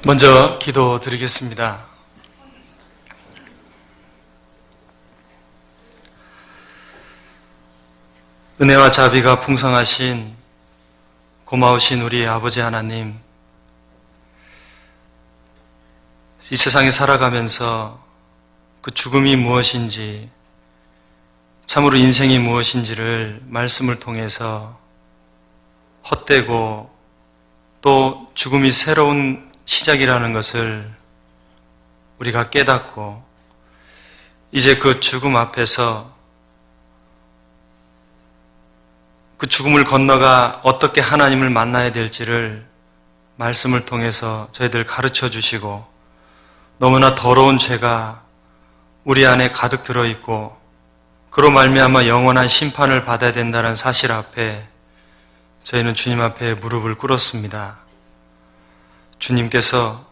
먼저 기도드리겠습니다. 은혜와 자비가 풍성하신 고마우신 우리 아버지 하나님, 이 세상에 살아가면서 그 죽음이 무엇인지, 참으로 인생이 무엇인지를 말씀을 통해서 헛되고 또 죽음이 새로운 시작이라는 것을 우리가 깨닫고 이제 그 죽음 앞에서 그 죽음을 건너가 어떻게 하나님을 만나야 될지를 말씀을 통해서 저희들 가르쳐 주시고, 너무나 더러운 죄가 우리 안에 가득 들어있고 그로 말미암아 영원한 심판을 받아야 된다는 사실 앞에 저희는 주님 앞에 무릎을 꿇었습니다. 주님께서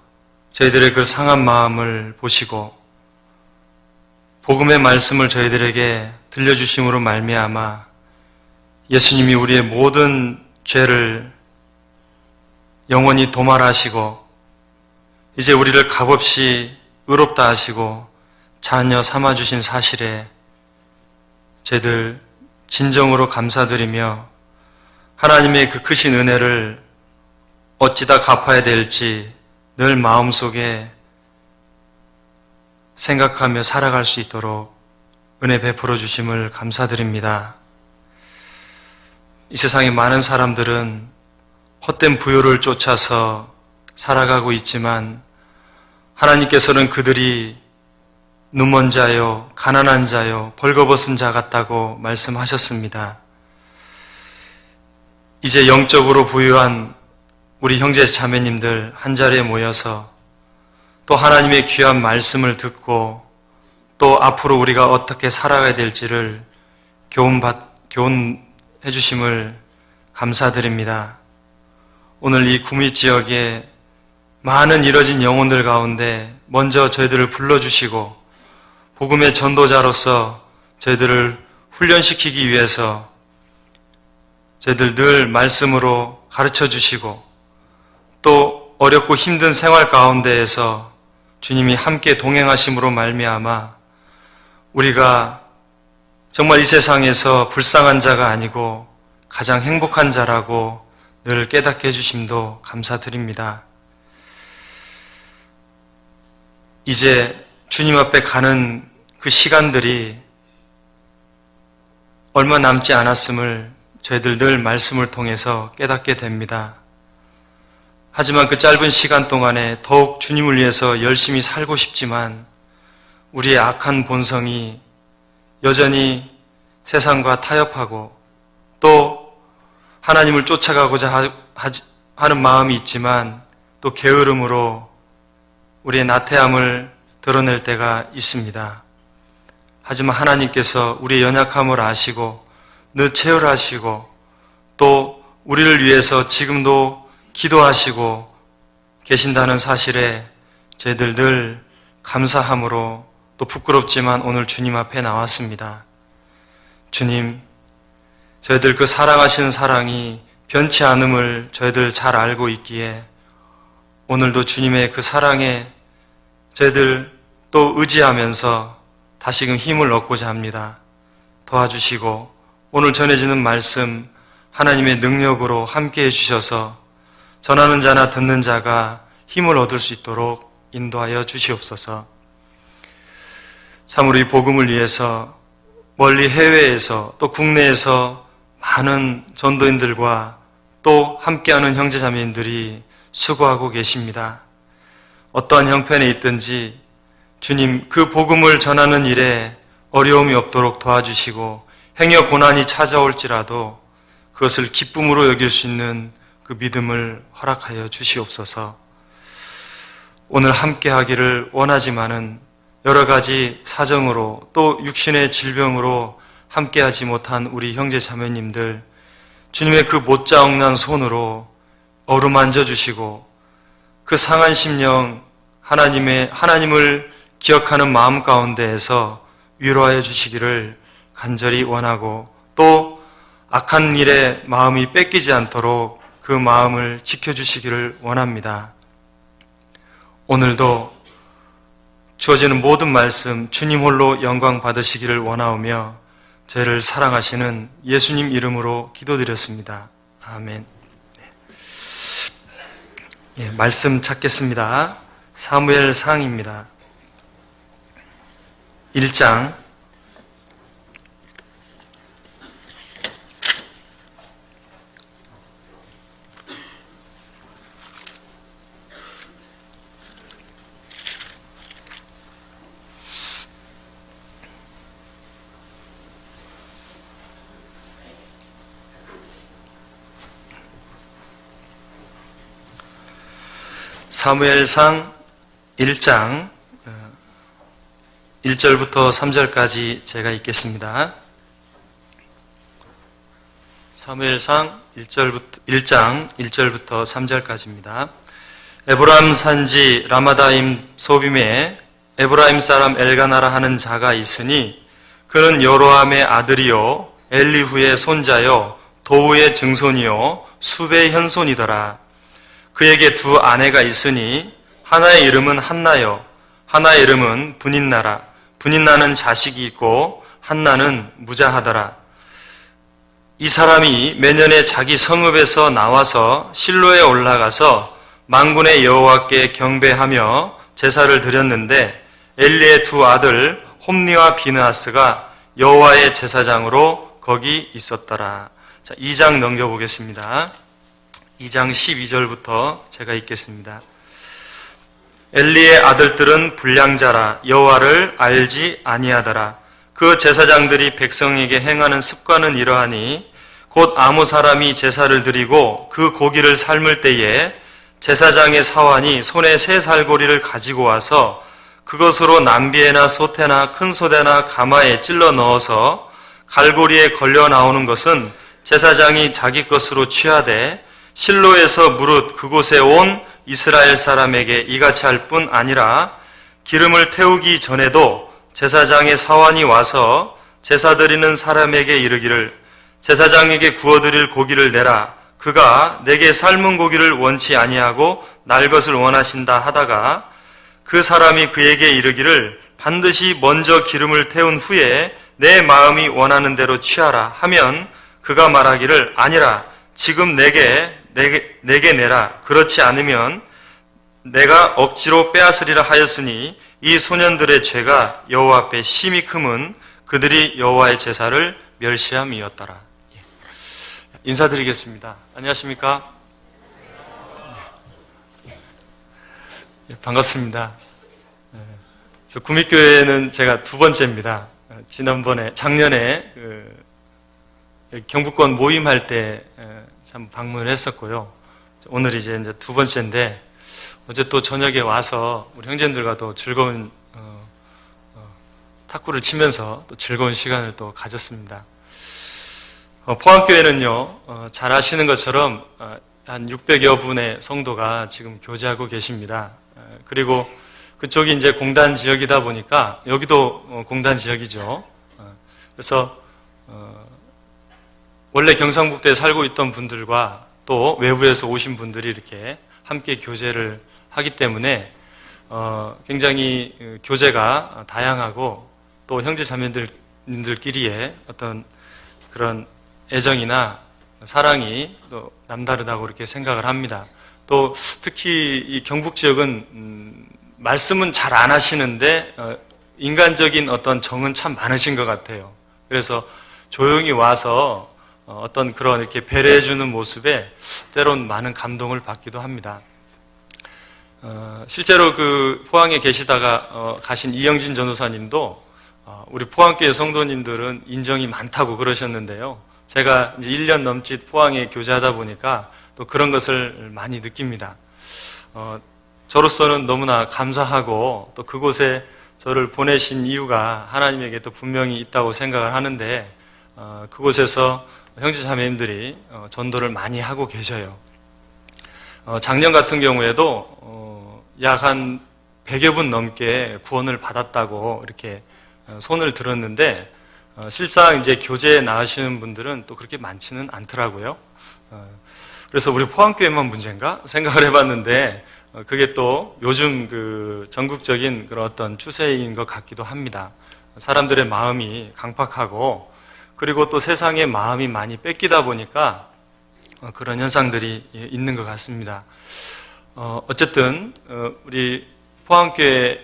저희들의 그 상한 마음을 보시고 복음의 말씀을 저희들에게 들려주심으로 말미암아 예수님이 우리의 모든 죄를 영원히 도말하시고 이제 우리를 값없이 의롭다 하시고 자녀 삼아주신 사실에 저희들 진정으로 감사드리며 하나님의 그 크신 은혜를 어찌다 갚아야 될지 늘 마음속에 생각하며 살아갈 수 있도록 은혜 베풀어 주심을 감사드립니다. 이 세상에 많은 사람들은 헛된 부요를 쫓아서 살아가고 있지만 하나님께서는 그들이 눈먼 자요, 가난한 자요, 벌거벗은 자 같다고 말씀하셨습니다. 이제 영적으로 부유한 우리 형제 자매님들 한자리에 모여서 또 하나님의 귀한 말씀을 듣고 또 앞으로 우리가 어떻게 살아가야 될지를 교훈해 주심을 감사드립니다. 오늘 이 구미 지역에 많은 잃어진 영혼들 가운데 먼저 저희들을 불러주시고 복음의 전도자로서 저희들을 훈련시키기 위해서 저희들 늘 말씀으로 가르쳐 주시고 또 어렵고 힘든 생활 가운데에서 주님이 함께 동행하심으로 말미암아 우리가 정말 이 세상에서 불쌍한 자가 아니고 가장 행복한 자라고 늘 깨닫게 해주심도 감사드립니다. 이제 주님 앞에 가는 그 시간들이 얼마 남지 않았음을 저희들 늘 말씀을 통해서 깨닫게 됩니다. 하지만 그 짧은 시간 동안에 더욱 주님을 위해서 열심히 살고 싶지만 우리의 악한 본성이 여전히 세상과 타협하고 또 하나님을 쫓아가고자 하는 마음이 있지만 또 게으름으로 우리의 나태함을 드러낼 때가 있습니다. 하지만 하나님께서 우리의 연약함을 아시고 늘 체휼하시고 또 우리를 위해서 지금도 기도하시고 계신다는 사실에 저희들 늘 감사함으로 또 부끄럽지만 오늘 주님 앞에 나왔습니다. 주님, 저희들 그 사랑하시는 사랑이 변치 않음을 저희들 잘 알고 있기에 오늘도 주님의 그 사랑에 저희들 또 의지하면서 다시금 힘을 얻고자 합니다. 도와주시고 오늘 전해지는 말씀 하나님의 능력으로 함께해 주셔서 전하는 자나 듣는 자가 힘을 얻을 수 있도록 인도하여 주시옵소서. 참으로 이 복음을 위해서 멀리 해외에서 또 국내에서 많은 전도인들과 또 함께하는 형제자매님들이 수고하고 계십니다. 어떠한 형편에 있든지 주님 그 복음을 전하는 일에 어려움이 없도록 도와주시고 행여 고난이 찾아올지라도 그것을 기쁨으로 여길 수 있는 그 믿음을 허락하여 주시옵소서. 오늘 함께 하기를 원하지만은 여러 가지 사정으로 또 육신의 질병으로 함께 하지 못한 우리 형제 자매님들 주님의 그 못자억난 손으로 어루만져 주시고 그 상한 심령 하나님을 기억하는 마음 가운데에서 위로하여 주시기를 간절히 원하고 또 악한 일에 마음이 뺏기지 않도록 그 마음을 지켜주시기를 원합니다. 오늘도 주어지는 모든 말씀 주님 홀로 영광 받으시기를 원하오며 저희를 사랑하시는 예수님 이름으로 기도드렸습니다. 아멘. 예, 말씀 찾겠습니다. 사무엘상입니다. 1장 사무엘상 1장 1절부터 3절까지 제가 읽겠습니다. 사무엘상 1장 1절부터 3절까지입니다. 에브라임 산지 라마다임 소빔에 에브라임 사람 엘가나라 하는 자가 있으니 그는 여로함의 아들이요 엘리후의 손자요 도우의 증손이요 수베의 현손이더라. 그에게 두 아내가 있으니 하나의 이름은 한나요 하나의 이름은 분인나라. 분인나는 자식이 있고 한나는 무자하더라. 이 사람이 매년에 자기 성읍에서 나와서 실로에 올라가서 만군의 여호와께 경배하며 제사를 드렸는데 엘리의 두 아들 홈니와 비느하스가 여호와의 제사장으로 거기 있었더라. 자, 2장 넘겨보겠습니다. 2장 12절부터 제가 읽겠습니다. 엘리의 아들들은 불량자라 여호와를 알지 아니하더라. 그 제사장들이 백성에게 행하는 습관은 이러하니 곧 아무 사람이 제사를 드리고 그 고기를 삶을 때에 제사장의 사환이 손에 새 살고리를 가지고 와서 그것으로 남비에나 소태나 큰 소대나 가마에 찔러 넣어서 갈고리에 걸려 나오는 것은 제사장이 자기 것으로 취하되 실로에서 무릇 그곳에 온 이스라엘 사람에게 이같이 할 뿐 아니라 기름을 태우기 전에도 제사장의 사환이 와서 제사 드리는 사람에게 이르기를 제사장에게 구워드릴 고기를 내라. 그가 내게 삶은 고기를 원치 아니하고 날 것을 원하신다 하다가 그 사람이 그에게 이르기를 반드시 먼저 기름을 태운 후에 내 마음이 원하는 대로 취하라 하면 그가 말하기를 아니라 지금 내게 내라. 그렇지 않으면 내가 억지로 빼앗으리라 하였으니 이 소년들의 죄가 여호와 앞에 심히 크면 그들이 여호와의 제사를 멸시함이었더라. 인사드리겠습니다. 안녕하십니까? 반갑습니다. 저 구미교회는 제가 두 번째입니다. 작년에 경북권 모임할 때 참 방문을 했었고요. 오늘 이제 두 번째인데 어제 또 저녁에 와서 우리 형제들과 또 즐거운 탁구를 치면서 또 즐거운 시간을 또 가졌습니다. 포항교회는요, 잘 아시는 것처럼 한 600여 분의 성도가 지금 교제하고 계십니다. 그리고 그쪽이 이제 공단 지역이다 보니까 여기도 공단 지역이죠. 그래서 원래 경상북도에 살고 있던 분들과 또 외부에서 오신 분들이 이렇게 함께 교제를 하기 때문에 굉장히 교제가 다양하고 또 형제 자매들끼리의 어떤 그런 애정이나 사랑이 또 남다르다고 그렇게 생각을 합니다. 또 특히 이 경북 지역은 말씀은 잘 안 하시는데 인간적인 어떤 정은 참 많으신 것 같아요. 그래서 조용히 와서 어떤 그런 이렇게 배려해주는 모습에 때론 많은 감동을 받기도 합니다. 실제로 그 포항에 계시다가 가신 이영진 전도사님도 우리 포항교회 성도님들은 인정이 많다고 그러셨는데요. 제가 이제 1년 넘짓 포항에 교제하다 보니까 또 그런 것을 많이 느낍니다. 저로서는 너무나 감사하고 또 그곳에 저를 보내신 이유가 하나님에게 또 분명히 있다고 생각을 하는데 그곳에서 형제 자매님들이 전도를 많이 하고 계셔요. 작년 같은 경우에도 약 한 100여 분 넘게 구원을 받았다고 이렇게 손을 들었는데 실상 이제 교제에 나가시는 분들은 또 그렇게 많지는 않더라고요. 그래서 우리 포항교회만 문제인가 생각을 해봤는데 그게 또 요즘 그 전국적인 그런 어떤 추세인 것 같기도 합니다. 사람들의 마음이 강팍하고 그리고 또 세상의 마음이 많이 뺏기다 보니까 그런 현상들이 있는 것 같습니다. 어쨌든 우리 포항교회를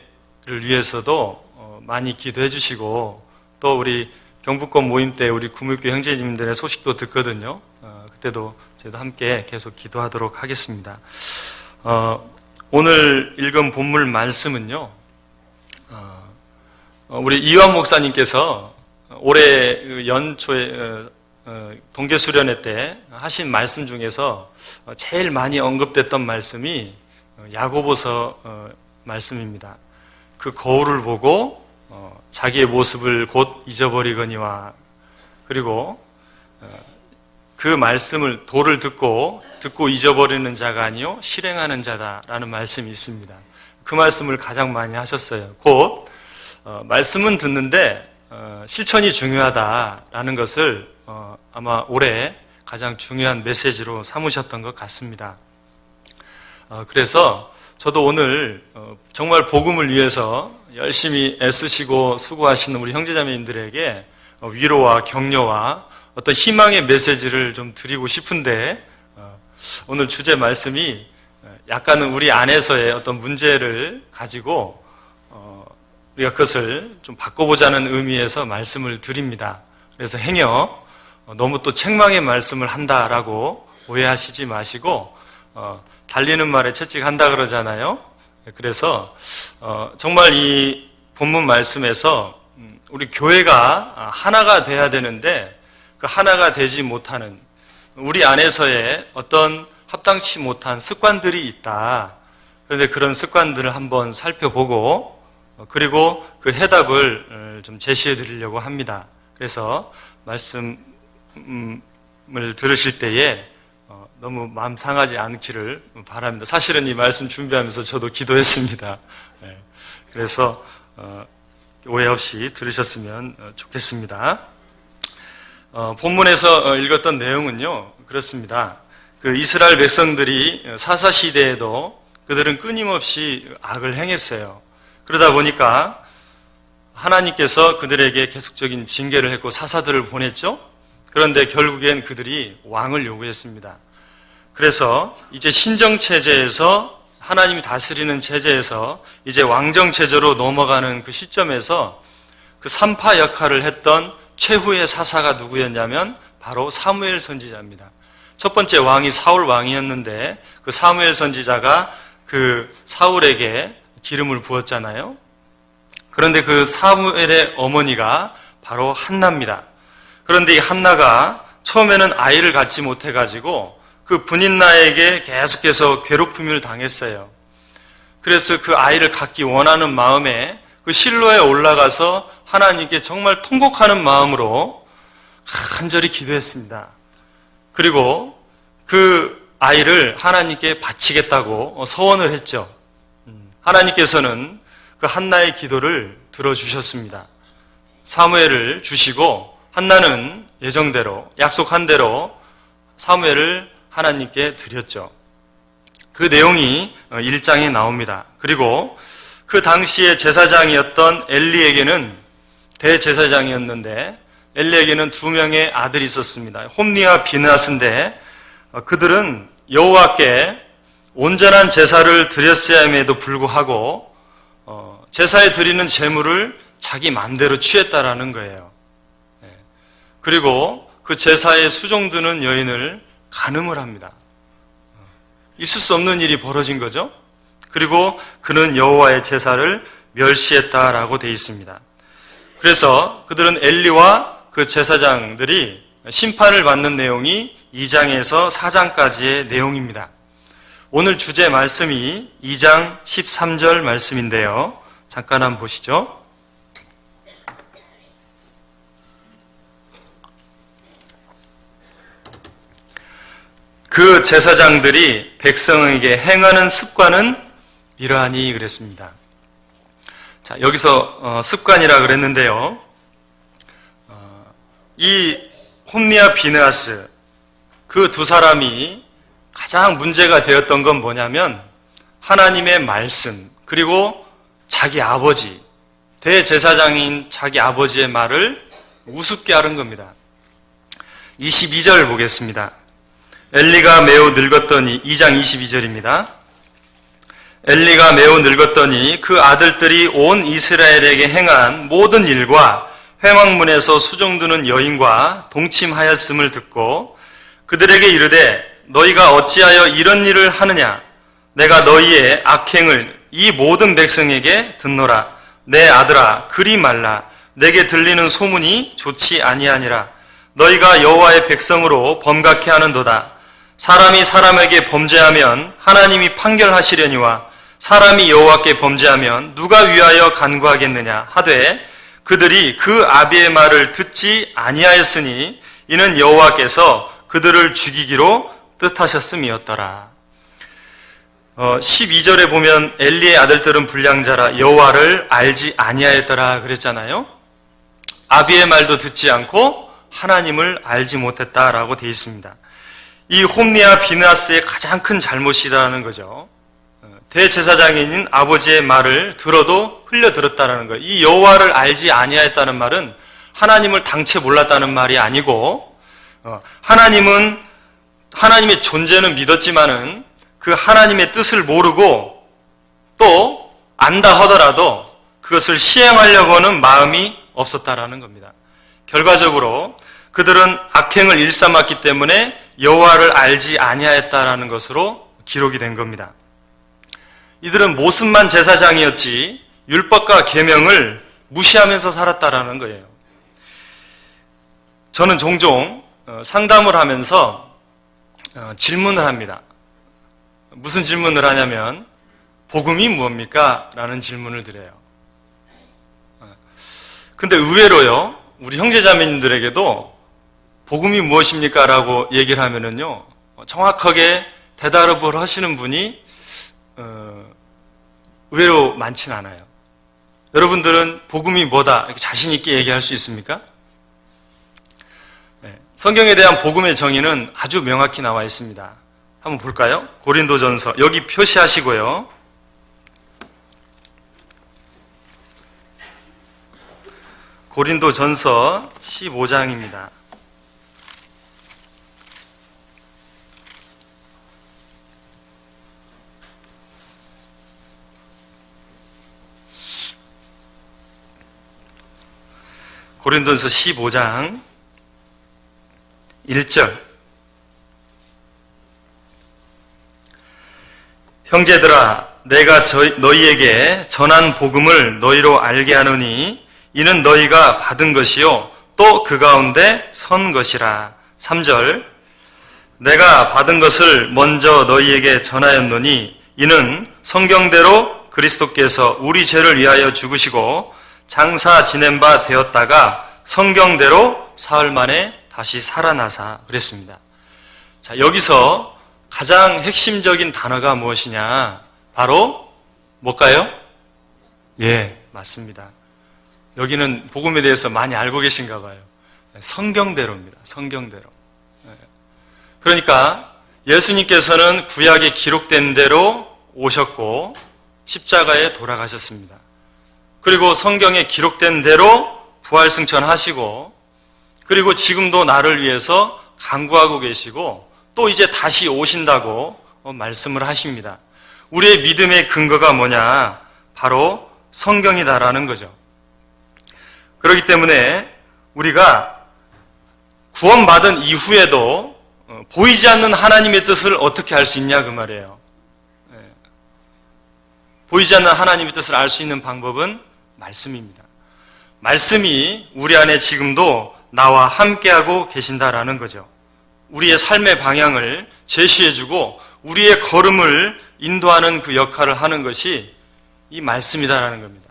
위해서도 많이 기도해 주시고 또 우리 경북권 모임 때 우리 구물교 형제님들의 소식도 듣거든요. 그때도 저희도 함께 계속 기도하도록 하겠습니다. 오늘 읽은 본문 말씀은요, 우리 이완 목사님께서 올해 연초에 동계수련회 때 하신 말씀 중에서 제일 많이 언급됐던 말씀이 야고보서 말씀입니다. 그 거울을 보고 자기의 모습을 곧 잊어버리거니와, 그리고 그 말씀을 도를 듣고 잊어버리는 자가 아니요 실행하는 자다라는 말씀이 있습니다. 그 말씀을 가장 많이 하셨어요. 곧 말씀은 듣는데 실천이 중요하다라는 것을 아마 올해 가장 중요한 메시지로 삼으셨던 것 같습니다. 그래서 저도 오늘 정말 복음을 위해서 열심히 애쓰시고 수고하시는 우리 형제자매님들에게 위로와 격려와 어떤 희망의 메시지를 좀 드리고 싶은데, 오늘 주제 말씀이 약간은 우리 안에서의 어떤 문제를 가지고 우리가 그것을 좀 바꿔보자는 의미에서 말씀을 드립니다. 그래서 행여 너무 또 책망의 말씀을 한다라고 오해하시지 마시고, 달리는 말에 채찍한다 그러잖아요. 그래서 정말 이 본문 말씀에서 우리 교회가 하나가 돼야 되는데 그 하나가 되지 못하는 우리 안에서의 어떤 합당치 못한 습관들이 있다. 그런데 그런 습관들을 한번 살펴보고 그리고 그 해답을 좀 제시해 드리려고 합니다. 그래서 말씀을 들으실 때에 너무 마음 상하지 않기를 바랍니다. 사실은 이 말씀 준비하면서 저도 기도했습니다. 그래서 오해 없이 들으셨으면 좋겠습니다. 본문에서 읽었던 내용은요, 그렇습니다. 그 이스라엘 백성들이 사사시대에도 그들은 끊임없이 악을 행했어요. 그러다 보니까 하나님께서 그들에게 계속적인 징계를 했고 사사들을 보냈죠. 그런데 결국엔 그들이 왕을 요구했습니다. 그래서 이제 신정체제에서 하나님이 다스리는 체제에서 이제 왕정체제로 넘어가는 그 시점에서 그 산파 역할을 했던 최후의 사사가 누구였냐면 바로 사무엘 선지자입니다. 첫 번째 왕이 사울 왕이었는데 그 사무엘 선지자가 그 사울에게 기름을 부었잖아요. 그런데 그 사무엘의 어머니가 바로 한나입니다. 그런데 이 한나가 처음에는 아이를 갖지 못해가지고 그 분인나에게 계속해서 괴롭힘을 당했어요. 그래서 그 아이를 갖기 원하는 마음에 그 실로에 올라가서 하나님께 정말 통곡하는 마음으로 간절히 기도했습니다. 그리고 그 아이를 하나님께 바치겠다고 서원을 했죠. 하나님께서는 그 한나의 기도를 들어주셨습니다. 사무엘을 주시고 한나는 예정대로 약속한 대로 사무엘을 하나님께 드렸죠. 그 내용이 1장에 나옵니다. 그리고 그 당시에 제사장이었던 엘리에게는 대제사장이었는데 엘리에게는 2명의 아들이 있었습니다. 홈리와 비느하스인데 그들은 여호와께 온전한 제사를 드렸어야 함에도 불구하고 제사에 드리는 제물을 자기 마음대로 취했다라는 거예요. 그리고 그 제사에 수종드는 여인을 간음을 합니다. 있을 수 없는 일이 벌어진 거죠. 그리고 그는 여호와의 제사를 멸시했다라고 되어 있습니다. 그래서 그들은 엘리와 그 제사장들이 심판을 받는 내용이 2장에서 4장까지의 내용입니다. 오늘 주제 말씀이 2장 13절 말씀인데요. 잠깐 한번 보시죠. 그 제사장들이 백성에게 행하는 습관은 이러하니 그랬습니다. 자, 여기서 습관이라 그랬는데요. 이 홈리와 비느하스 그 두 사람이 가장 문제가 되었던 건 뭐냐면 하나님의 말씀, 그리고 자기 아버지, 대제사장인 자기 아버지의 말을 우습게 하는 겁니다. 22절 보겠습니다. 엘리가 매우 늙었더니, 2장 22절입니다. 엘리가 매우 늙었더니 그 아들들이 온 이스라엘에게 행한 모든 일과 회막문에서 수종드는 여인과 동침하였음을 듣고 그들에게 이르되 너희가 어찌하여 이런 일을 하느냐? 내가 너희의 악행을 이 모든 백성에게 듣노라. 내 아들아 그리 말라. 내게 들리는 소문이 좋지 아니하니라. 너희가 여호와의 백성으로 범각해 하는도다. 사람이 사람에게 범죄하면 하나님이 판결하시려니와 사람이 여호와께 범죄하면 누가 위하여 간구하겠느냐 하되 그들이 그 아비의 말을 듣지 아니하였으니 이는 여호와께서 그들을 죽이기로 뜻하셨음이었더라. 12절에 보면 엘리의 아들들은 불량자라 여호와를 알지 아니하였더라 그랬잖아요. 아비의 말도 듣지 않고 하나님을 알지 못했다라고 되어 있습니다. 이 홈리와 비느하스의 가장 큰 잘못이라는 거죠. 대제사장인 아버지의 말을 들어도 흘려들었다는 거예요. 이 여호와를 알지 아니하였다는 말은 하나님을 당최 몰랐다는 말이 아니고 하나님의 존재는 믿었지만은 그 하나님의 뜻을 모르고 또 안다 하더라도 그것을 시행하려고 하는 마음이 없었다라는 겁니다. 결과적으로 그들은 악행을 일삼았기 때문에 여호와를 알지 아니하였다라는 것으로 기록이 된 겁니다. 이들은 모습만 제사장이었지 율법과 계명을 무시하면서 살았다라는 거예요. 저는 종종 상담을 하면서 질문을 합니다. 무슨 질문을 하냐면 복음이 무엇입니까? 라는 질문을 드려요. 근데 의외로요, 우리 형제자매님들에게도 복음이 무엇입니까? 라고 얘기를 하면은요, 정확하게 대답을 하시는 분이 의외로 많진 않아요. 여러분들은 복음이 뭐다 이렇게 자신 있게 얘기할 수 있습니까? 네, 성경에 대한 복음의 정의는 아주 명확히 나와 있습니다. 한번 볼까요? 고린도전서 여기 표시하시고요. 고린도전서 15장입니다. 고린도전서 15장 1절 형제들아 내가 너희에게 전한 복음을 너희로 알게 하노니 이는 너희가 받은 것이요 또 그 가운데 선 것이라. 3절 내가 받은 것을 먼저 너희에게 전하였노니 이는 성경대로 그리스도께서 우리 죄를 위하여 죽으시고 장사 지낸 바 되었다가 성경대로 사흘 만에 다시 살아나사 그랬습니다. 자, 여기서 가장 핵심적인 단어가 무엇이냐? 바로 뭘까요? 예, 맞습니다. 여기는 복음에 대해서 많이 알고 계신가 봐요. 성경대로입니다. 성경대로. 그러니까 예수님께서는 구약에 기록된 대로 오셨고 십자가에 돌아가셨습니다. 그리고 성경에 기록된 대로 부활승천하시고 그리고 지금도 나를 위해서 간구하고 계시고 또 이제 다시 오신다고 말씀을 하십니다. 우리의 믿음의 근거가 뭐냐? 바로 성경이다라는 거죠. 그렇기 때문에 우리가 구원받은 이후에도 보이지 않는 하나님의 뜻을 어떻게 알 수 있냐 그 말이에요. 보이지 않는 하나님의 뜻을 알 수 있는 방법은 말씀입니다. 말씀이 우리 안에 지금도 나와 함께하고 계신다라는 거죠. 우리의 삶의 방향을 제시해주고 우리의 걸음을 인도하는 그 역할을 하는 것이 이 말씀이다라는 겁니다.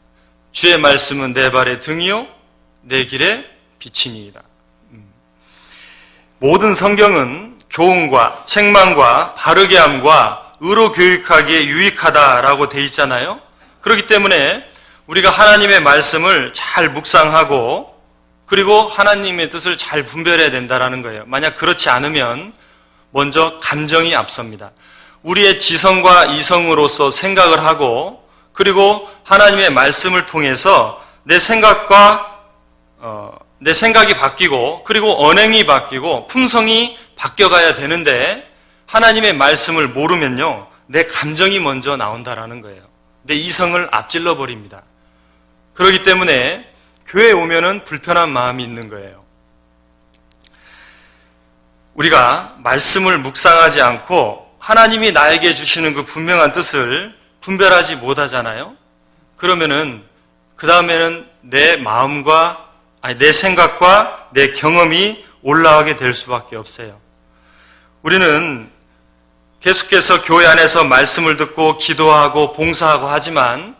주의 말씀은 내 발의 등이요 내 길의 빛이니이다. 모든 성경은 교훈과 책망과 바르게 함과 의로 교육하기에 유익하다라고 돼 있잖아요. 그렇기 때문에 우리가 하나님의 말씀을 잘 묵상하고 그리고 하나님의 뜻을 잘 분별해야 된다라는 거예요. 만약 그렇지 않으면 먼저 감정이 앞섭니다. 우리의 지성과 이성으로서 생각을 하고 그리고 하나님의 말씀을 통해서 내 생각이 바뀌고 그리고 언행이 바뀌고 품성이 바뀌어가야 되는데 하나님의 말씀을 모르면요 내 감정이 먼저 나온다라는 거예요. 내 이성을 앞질러 버립니다. 그렇기 때문에 교회에 오면은 불편한 마음이 있는 거예요. 우리가 말씀을 묵상하지 않고 하나님이 나에게 주시는 그 분명한 뜻을 분별하지 못하잖아요. 그러면은 그 다음에는 내 생각과 내 경험이 올라가게 될 수밖에 없어요. 우리는 계속해서 교회 안에서 말씀을 듣고 기도하고 봉사하고 하지만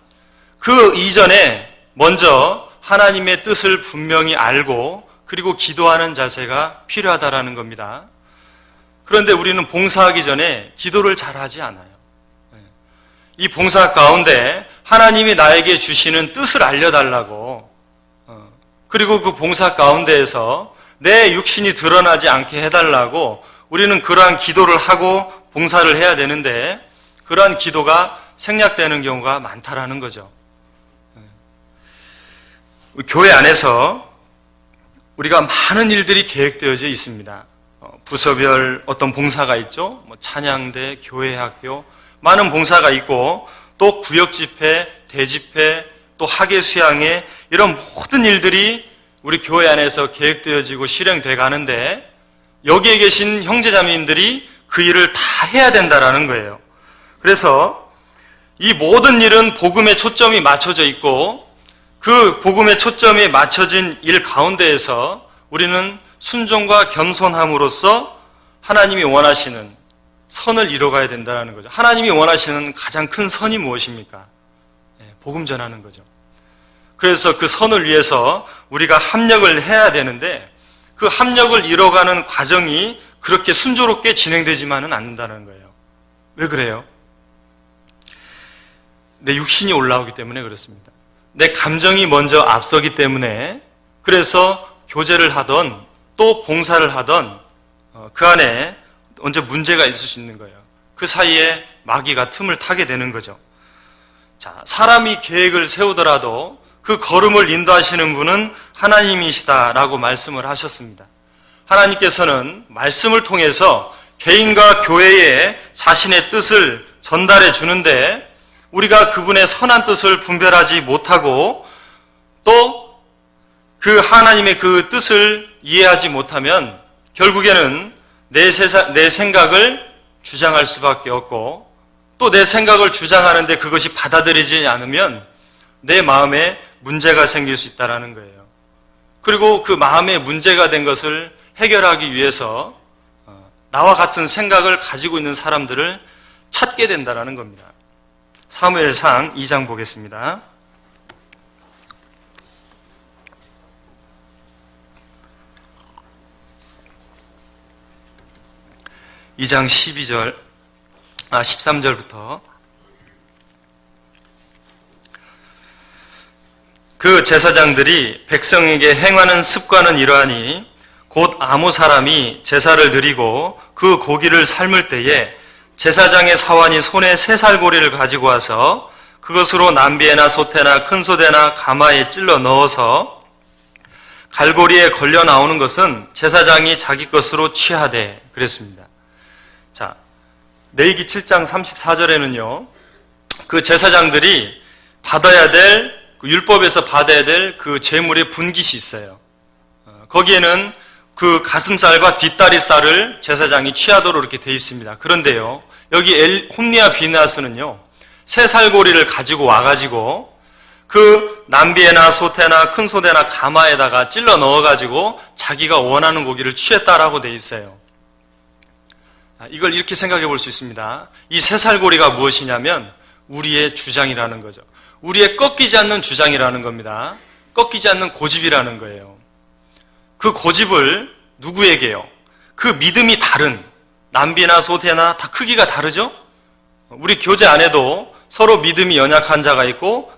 그 이전에 먼저 하나님의 뜻을 분명히 알고 그리고 기도하는 자세가 필요하다라는 겁니다. 그런데 우리는 봉사하기 전에 기도를 잘 하지 않아요. 이 봉사 가운데 하나님이 나에게 주시는 뜻을 알려달라고 그리고 그 봉사 가운데에서 내 육신이 드러나지 않게 해달라고 우리는 그러한 기도를 하고 봉사를 해야 되는데 그러한 기도가 생략되는 경우가 많다라는 거죠. 교회 안에서 우리가 많은 일들이 계획되어져 있습니다. 부서별 어떤 봉사가 있죠. 찬양대, 교회학교 많은 봉사가 있고 또 구역집회, 대집회, 또 학예수양회 이런 모든 일들이 우리 교회 안에서 계획되어지고 실행돼 가는데 여기에 계신 형제자매님들이 그 일을 다 해야 된다라는 거예요. 그래서 이 모든 일은 복음에 초점이 맞춰져 있고 그 복음의 초점이 맞춰진 일 가운데에서 우리는 순종과 겸손함으로써 하나님이 원하시는 선을 이뤄가야 된다는 거죠. 하나님이 원하시는 가장 큰 선이 무엇입니까? 복음 전하는 거죠. 그래서 그 선을 위해서 우리가 합력을 해야 되는데 그 합력을 이뤄가는 과정이 그렇게 순조롭게 진행되지만은 않는다는 거예요. 왜 그래요? 내 육신이 올라오기 때문에 그렇습니다. 내 감정이 먼저 앞서기 때문에 그래서 교제를 하던 또 봉사를 하던 그 안에 언제 문제가 있을 수 있는 거예요. 그 사이에 마귀가 틈을 타게 되는 거죠. 자, 사람이 계획을 세우더라도 그 걸음을 인도하시는 분은 하나님이시다라고 말씀을 하셨습니다. 하나님께서는 말씀을 통해서 개인과 교회에 자신의 뜻을 전달해 주는데 우리가 그분의 선한 뜻을 분별하지 못하고 또 그 하나님의 그 뜻을 이해하지 못하면 결국에는 내 생각을 주장할 수밖에 없고 또 내 생각을 주장하는데 그것이 받아들이지 않으면 내 마음에 문제가 생길 수 있다는 거예요. 그리고 그 마음에 문제가 된 것을 해결하기 위해서 나와 같은 생각을 가지고 있는 사람들을 찾게 된다는 겁니다. 사무엘상 2장 보겠습니다. 2장 13절부터 그 제사장들이 백성에게 행하는 습관은 이러하니 곧 아무 사람이 제사를 드리고 그 고기를 삶을 때에 제사장의 사환이 손에 새살고리를 가지고 와서 그것으로 남비에나 소태나 큰 소대나 가마에 찔러 넣어서 갈고리에 걸려 나오는 것은 제사장이 자기 것으로 취하되 그랬습니다. 자, 레위기 7장 34절에는요. 그 제사장들이 받아야 될 그 율법에서 받아야 될 그 제물의 분깃이 있어요. 거기에는 그 가슴살과 뒷다리살을 제사장이 취하도록 이렇게 돼 있습니다. 그런데요, 여기 홈리와 비느하스는요, 새살고리를 가지고 와가지고 그 남비에나 소태나 큰 소대나 가마에다가 찔러 넣어가지고 자기가 원하는 고기를 취했다라고 돼 있어요. 이걸 이렇게 생각해 볼 수 있습니다. 이 새살고리가 무엇이냐면 우리의 주장이라는 거죠. 우리의 꺾이지 않는 주장이라는 겁니다. 꺾이지 않는 고집이라는 거예요. 그 고집을 누구에게요? 그 믿음이 다른 남비나 소태나 다 크기가 다르죠? 우리 교제 안에도 서로 믿음이 연약한 자가 있고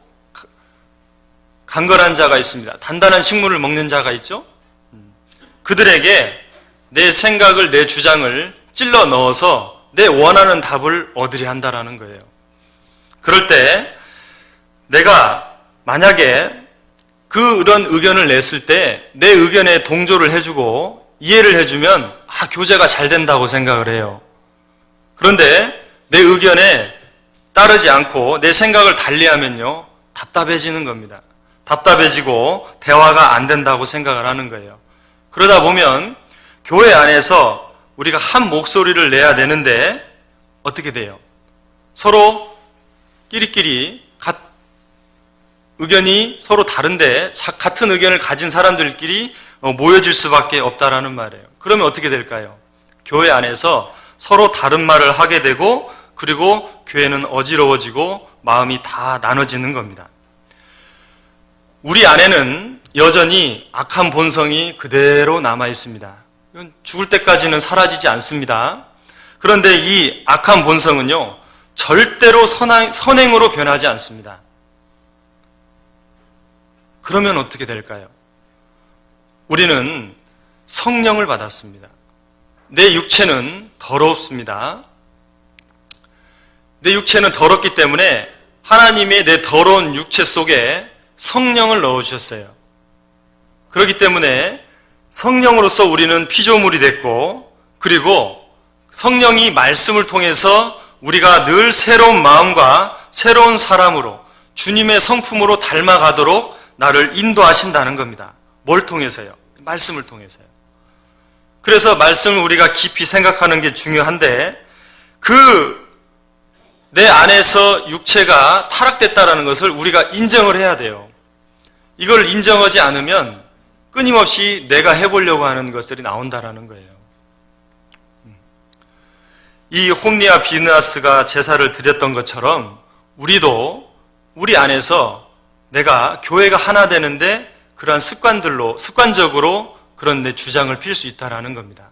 강건한 자가 있습니다. 단단한 식물을 먹는 자가 있죠? 그들에게 내 생각을, 내 주장을 찔러 넣어서 내 원하는 답을 얻으려 한다라는 거예요. 그럴 때 내가 만약에 그런 의견을 냈을 때 내 의견에 동조를 해주고 이해를 해주면 교제가 잘 된다고 생각을 해요. 그런데 내 의견에 따르지 않고 내 생각을 달리하면요, 답답해지는 겁니다. 답답해지고 대화가 안 된다고 생각을 하는 거예요. 그러다 보면 교회 안에서 우리가 한 목소리를 내야 되는데 어떻게 돼요? 서로 끼리끼리 의견이 서로 다른데 같은 의견을 가진 사람들끼리 모여질 수밖에 없다라는 말이에요. 그러면 어떻게 될까요? 교회 안에서 서로 다른 말을 하게 되고 그리고 교회는 어지러워지고 마음이 다 나눠지는 겁니다. 우리 안에는 여전히 악한 본성이 그대로 남아 있습니다. 죽을 때까지는 사라지지 않습니다. 그런데 이 악한 본성은요, 절대로 선행으로 변하지 않습니다. 그러면 어떻게 될까요? 우리는 성령을 받았습니다. 내 육체는 더럽습니다. 내 육체는 더럽기 때문에 하나님의 내 더러운 육체 속에 성령을 넣어주셨어요. 그렇기 때문에 성령으로서 우리는 피조물이 됐고, 그리고 성령이 말씀을 통해서 우리가 늘 새로운 마음과 새로운 사람으로 주님의 성품으로 닮아가도록 나를 인도하신다는 겁니다. 뭘 통해서요? 말씀을 통해서요. 그래서 말씀을 우리가 깊이 생각하는 게 중요한데, 내 안에서 육체가 타락됐다는 것을 우리가 인정을 해야 돼요. 이걸 인정하지 않으면 끊임없이 내가 해보려고 하는 것들이 나온다라는 거예요. 이 홈리와 비느하스가 제사를 드렸던 것처럼 우리도 우리 안에서 내가 교회가 하나 되는데 그러한 습관적으로 그런 내 주장을 필 수 있다라는 겁니다.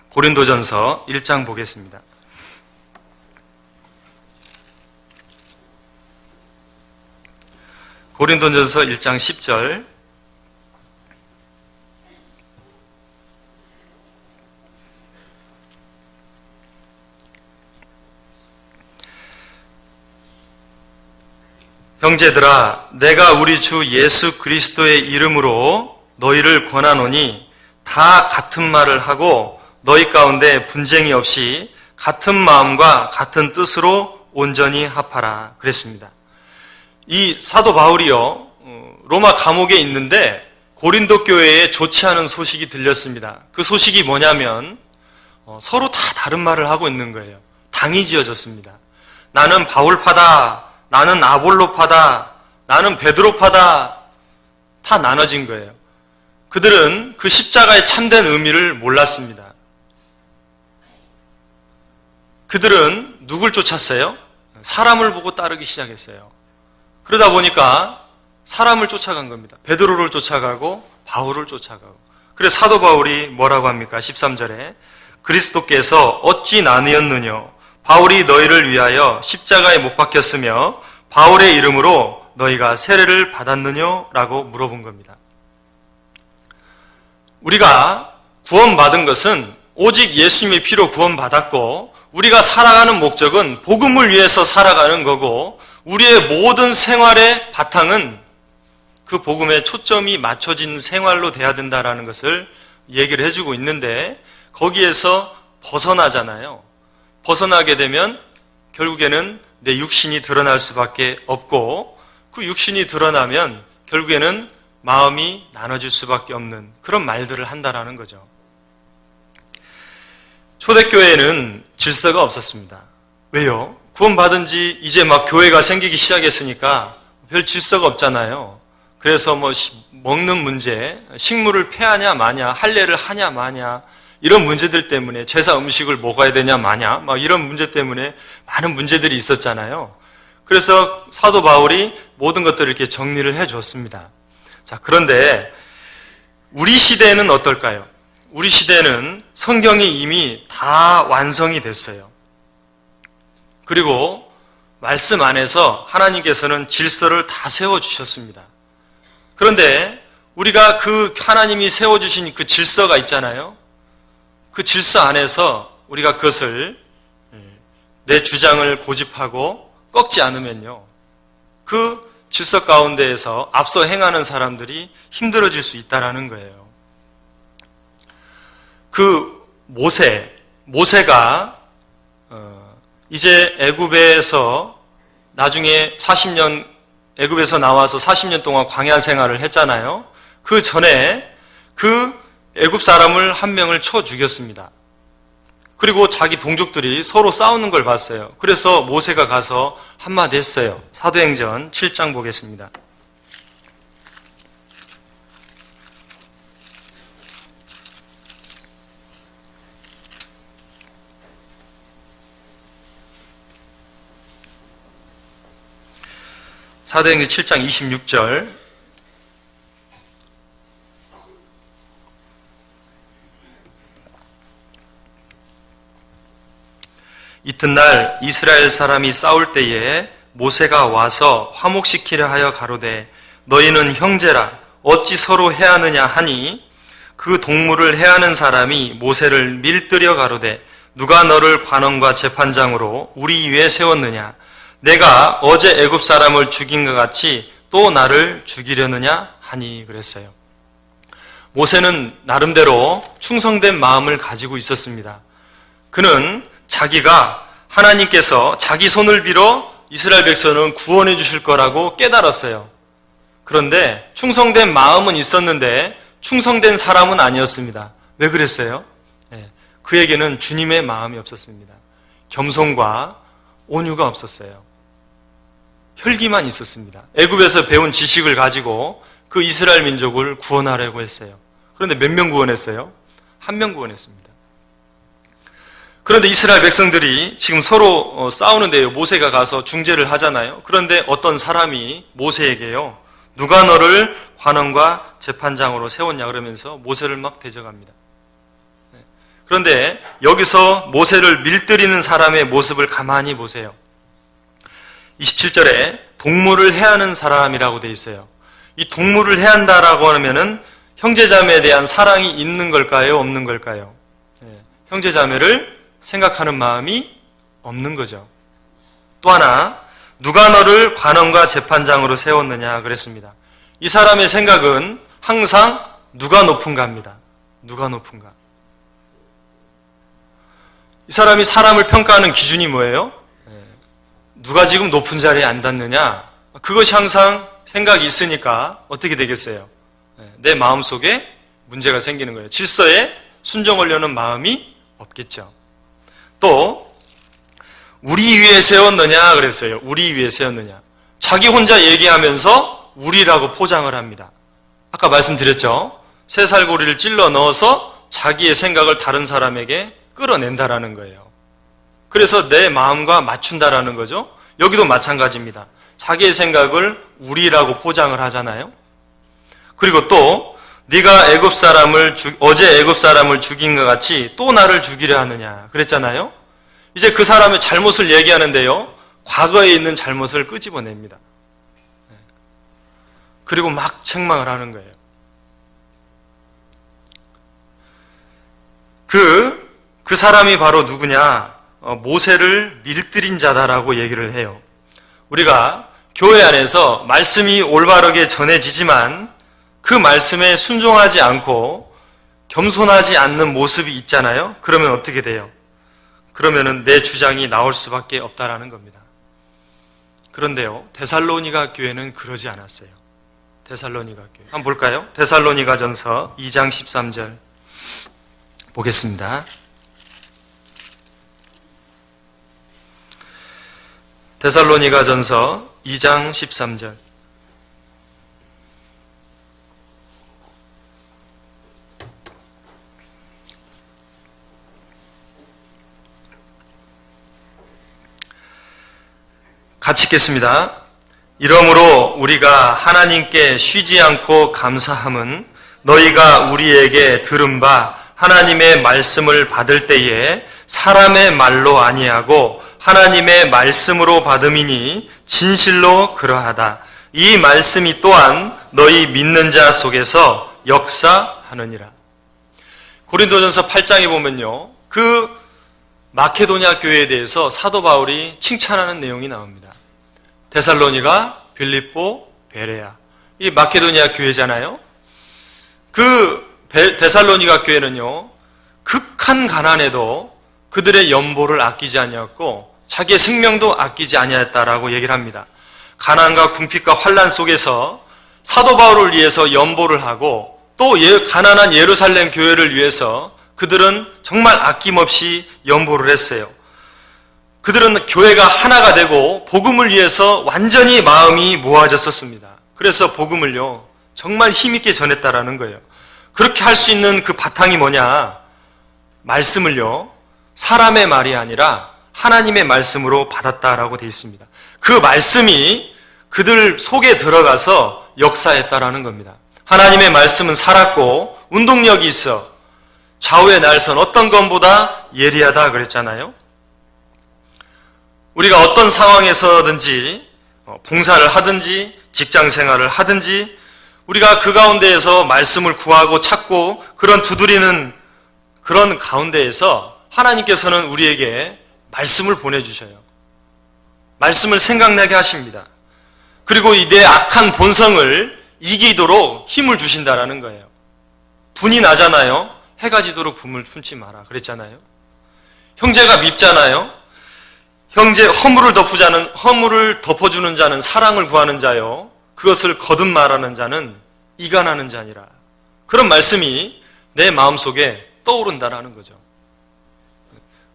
고린도전서 1장 보겠습니다. 고린도전서 1장 10절. 형제들아, 내가 우리 주 예수 그리스도의 이름으로 너희를 권하노니 다 같은 말을 하고 너희 가운데 분쟁이 없이 같은 마음과 같은 뜻으로 온전히 합하라 그랬습니다. 이 사도 바울이요, 로마 감옥에 있는데 고린도 교회에 좋지 않은 소식이 들렸습니다. 그 소식이 뭐냐면 서로 다 다른 말을 하고 있는 거예요. 당이 지어졌습니다. 나는 바울파다, 나는 아볼로파다, 나는 베드로파다, 다 나눠진 거예요. 그들은 그 십자가의 참된 의미를 몰랐습니다. 그들은 누굴 쫓았어요? 사람을 보고 따르기 시작했어요. 그러다 보니까 사람을 쫓아간 겁니다. 베드로를 쫓아가고 바울을 쫓아가고. 그래서 사도 바울이 뭐라고 합니까? 13절에 그리스도께서 어찌 나뉘었느냐? 바울이 너희를 위하여 십자가에 못 박혔으며 바울의 이름으로 너희가 세례를 받았느냐? 라고 물어본 겁니다. 우리가 구원받은 것은 오직 예수님의 피로 구원받았고, 우리가 살아가는 목적은 복음을 위해서 살아가는 거고, 우리의 모든 생활의 바탕은 그 복음에 초점이 맞춰진 생활로 돼야 된다는 것을 얘기를 해주고 있는데, 거기에서 벗어나잖아요. 벗어나게 되면 결국에는 내 육신이 드러날 수밖에 없고, 그 육신이 드러나면 결국에는 마음이 나눠질 수밖에 없는 그런 말들을 한다라는 거죠. 초대교회에는 질서가 없었습니다. 왜요? 구원받은 지 이제 막 교회가 생기기 시작했으니까 별 질서가 없잖아요. 그래서 먹는 문제, 식물을 패하냐 마냐, 할례를 하냐 마냐, 이런 문제들 때문에 제사 음식을 먹어야 되냐 마냐, 막 이런 문제 때문에 많은 문제들이 있었잖아요. 그래서 사도 바울이 모든 것들을 이렇게 정리를 해줬습니다. 자, 그런데 우리 시대는 어떨까요? 우리 시대는 성경이 이미 다 완성이 됐어요. 그리고 말씀 안에서 하나님께서는 질서를 다 세워주셨습니다. 그런데 우리가 그 하나님이 세워주신 그 질서가 있잖아요. 그 질서 안에서 우리가 그것을 내 주장을 고집하고 꺾지 않으면요, 그 질서 가운데에서 앞서 행하는 사람들이 힘들어질 수 있다라는 거예요. 그 모세가 이제 애굽에서 나중에 40년 애굽에서 나와서 40년 동안 광야 생활을 했잖아요. 그 전에 그 애굽 사람을 한 명을 쳐 죽였습니다. 그리고 자기 동족들이 서로 싸우는 걸 봤어요. 그래서 모세가 가서 한마디 했어요. 사도행전 7장 보겠습니다. 사도행전 7장 26절. 이튿날 이스라엘 사람이 싸울 때에 모세가 와서 화목시키려 하여 가로되 너희는 형제라 어찌 서로 해하느냐 하니 그 동물을 해하는 사람이 모세를 밀들여 가로되 누가 너를 관원과 재판장으로 우리 위에 세웠느냐 내가 어제 애굽 사람을 죽인 것 같이 또 나를 죽이려느냐 하니 그랬어요. 모세는 나름대로 충성된 마음을 가지고 있었습니다. 그는 자기가 하나님께서 자기 손을 빌어 이스라엘 백성은 구원해 주실 거라고 깨달았어요. 그런데 충성된 마음은 있었는데 충성된 사람은 아니었습니다. 왜 그랬어요? 그에게는 주님의 마음이 없었습니다. 겸손과 온유가 없었어요. 혈기만 있었습니다. 애굽에서 배운 지식을 가지고 그 이스라엘 민족을 구원하려고 했어요. 그런데 몇 명 구원했어요? 한 명 구원했습니다. 그런데 이스라엘 백성들이 지금 서로 싸우는데요. 모세가 가서 중재를 하잖아요. 그런데 어떤 사람이 모세에게요. 누가 너를 관원과 재판장으로 세웠냐 그러면서 모세를 막 대적합니다. 그런데 여기서 모세를 밀들이는 사람의 모습을 가만히 보세요. 27절에 동물을 해하는 사람이라고 돼 있어요. 이 동물을 해한다라고 하면은 형제자매에 대한 사랑이 있는 걸까요? 없는 걸까요? 형제자매를 생각하는 마음이 없는 거죠. 또 하나, 누가 너를 관원과 재판장으로 세웠느냐 그랬습니다. 이 사람의 생각은 항상 누가 높은가입니다. 누가 높은가. 이 사람이 사람을 평가하는 기준이 뭐예요? 누가 지금 높은 자리에 앉았느냐? 그것이 항상 생각이 있으니까 어떻게 되겠어요? 내 마음속에 문제가 생기는 거예요. 질서에 순종하려는 마음이 없겠죠. 또 우리 위에 세웠느냐 그랬어요. 우리 위에 세웠느냐. 자기 혼자 얘기하면서 우리라고 포장을 합니다. 아까 말씀드렸죠. 새살고리를 찔러 넣어서 자기의 생각을 다른 사람에게 끌어낸다라는 거예요. 그래서 내 마음과 맞춘다라는 거죠. 여기도 마찬가지입니다. 자기의 생각을 우리라고 포장을 하잖아요. 그리고 또 네가 어제 애굽 사람을 죽인 것 같이 또 나를 죽이려 하느냐 그랬잖아요. 이제 그 사람의 잘못을 얘기하는데요. 과거에 있는 잘못을 끄집어냅니다. 그리고 막 책망을 하는 거예요. 그 사람이 바로 누구냐? 모세를 밀들인 자다라고 얘기를 해요. 우리가 교회 안에서 말씀이 올바르게 전해지지만 그 말씀에 순종하지 않고 겸손하지 않는 모습이 있잖아요. 그러면 어떻게 돼요? 그러면은 내 주장이 나올 수밖에 없다라는 겁니다. 그런데요, 데살로니가 교회는 그러지 않았어요. 데살로니가 교회. 한번 볼까요? 데살로니가전서 2장 13절 보겠습니다. 데살로니가전서 2장 13절. 같이 읽겠습니다. 이러므로 우리가 하나님께 쉬지 않고 감사함은 너희가 우리에게 들은 바 하나님의 말씀을 받을 때에 사람의 말로 아니하고 하나님의 말씀으로 받음이니 진실로 그러하다. 이 말씀이 또한 너희 믿는 자 속에서 역사하느니라. 고린도전서 8장에 보면요. 그 마케도냐 교회에 대해서 사도 바울이 칭찬하는 내용이 나옵니다. 데살로니가, 빌립보, 베레아. 이 마케도냐 교회잖아요. 그 데살로니가 교회는요, 극한 가난에도 그들의 연보를 아끼지 아니었고 자기의 생명도 아끼지 아니했다라고 얘기를 합니다. 가난과 궁핍과 환난 속에서 사도 바울을 위해서 연보를 하고 또 가난한 예루살렘 교회를 위해서 그들은 정말 아낌없이 연보를 했어요. 그들은 교회가 하나가 되고 복음을 위해서 완전히 마음이 모아졌었습니다. 그래서 복음을요, 정말 힘있게 전했다라는 거예요. 그렇게 할 수 있는 그 바탕이 뭐냐? 말씀을요, 사람의 말이 아니라 하나님의 말씀으로 받았다라고 되어 있습니다. 그 말씀이 그들 속에 들어가서 역사했다라는 겁니다. 하나님의 말씀은 살았고 운동력이 있어 좌우의 날선 어떤 것보다 예리하다 그랬잖아요. 우리가 어떤 상황에서든지 봉사를 하든지 직장 생활을 하든지 우리가 그 가운데에서 말씀을 구하고 찾고 그런 두드리는 그런 가운데에서 하나님께서는 우리에게 말씀을 보내주셔요. 말씀을 생각나게 하십니다. 그리고 이 내 악한 본성을 이기도록 힘을 주신다라는 거예요. 분이 나잖아요. 해가 지도록 분을 품지 마라 그랬잖아요. 형제가 밉잖아요. 형제 허물을 덮어주는 자는 사랑을 구하는 자요, 그것을 거듭 말하는 자는 이간하는 자니라. 그런 말씀이 내 마음속에 떠오른다라는 거죠.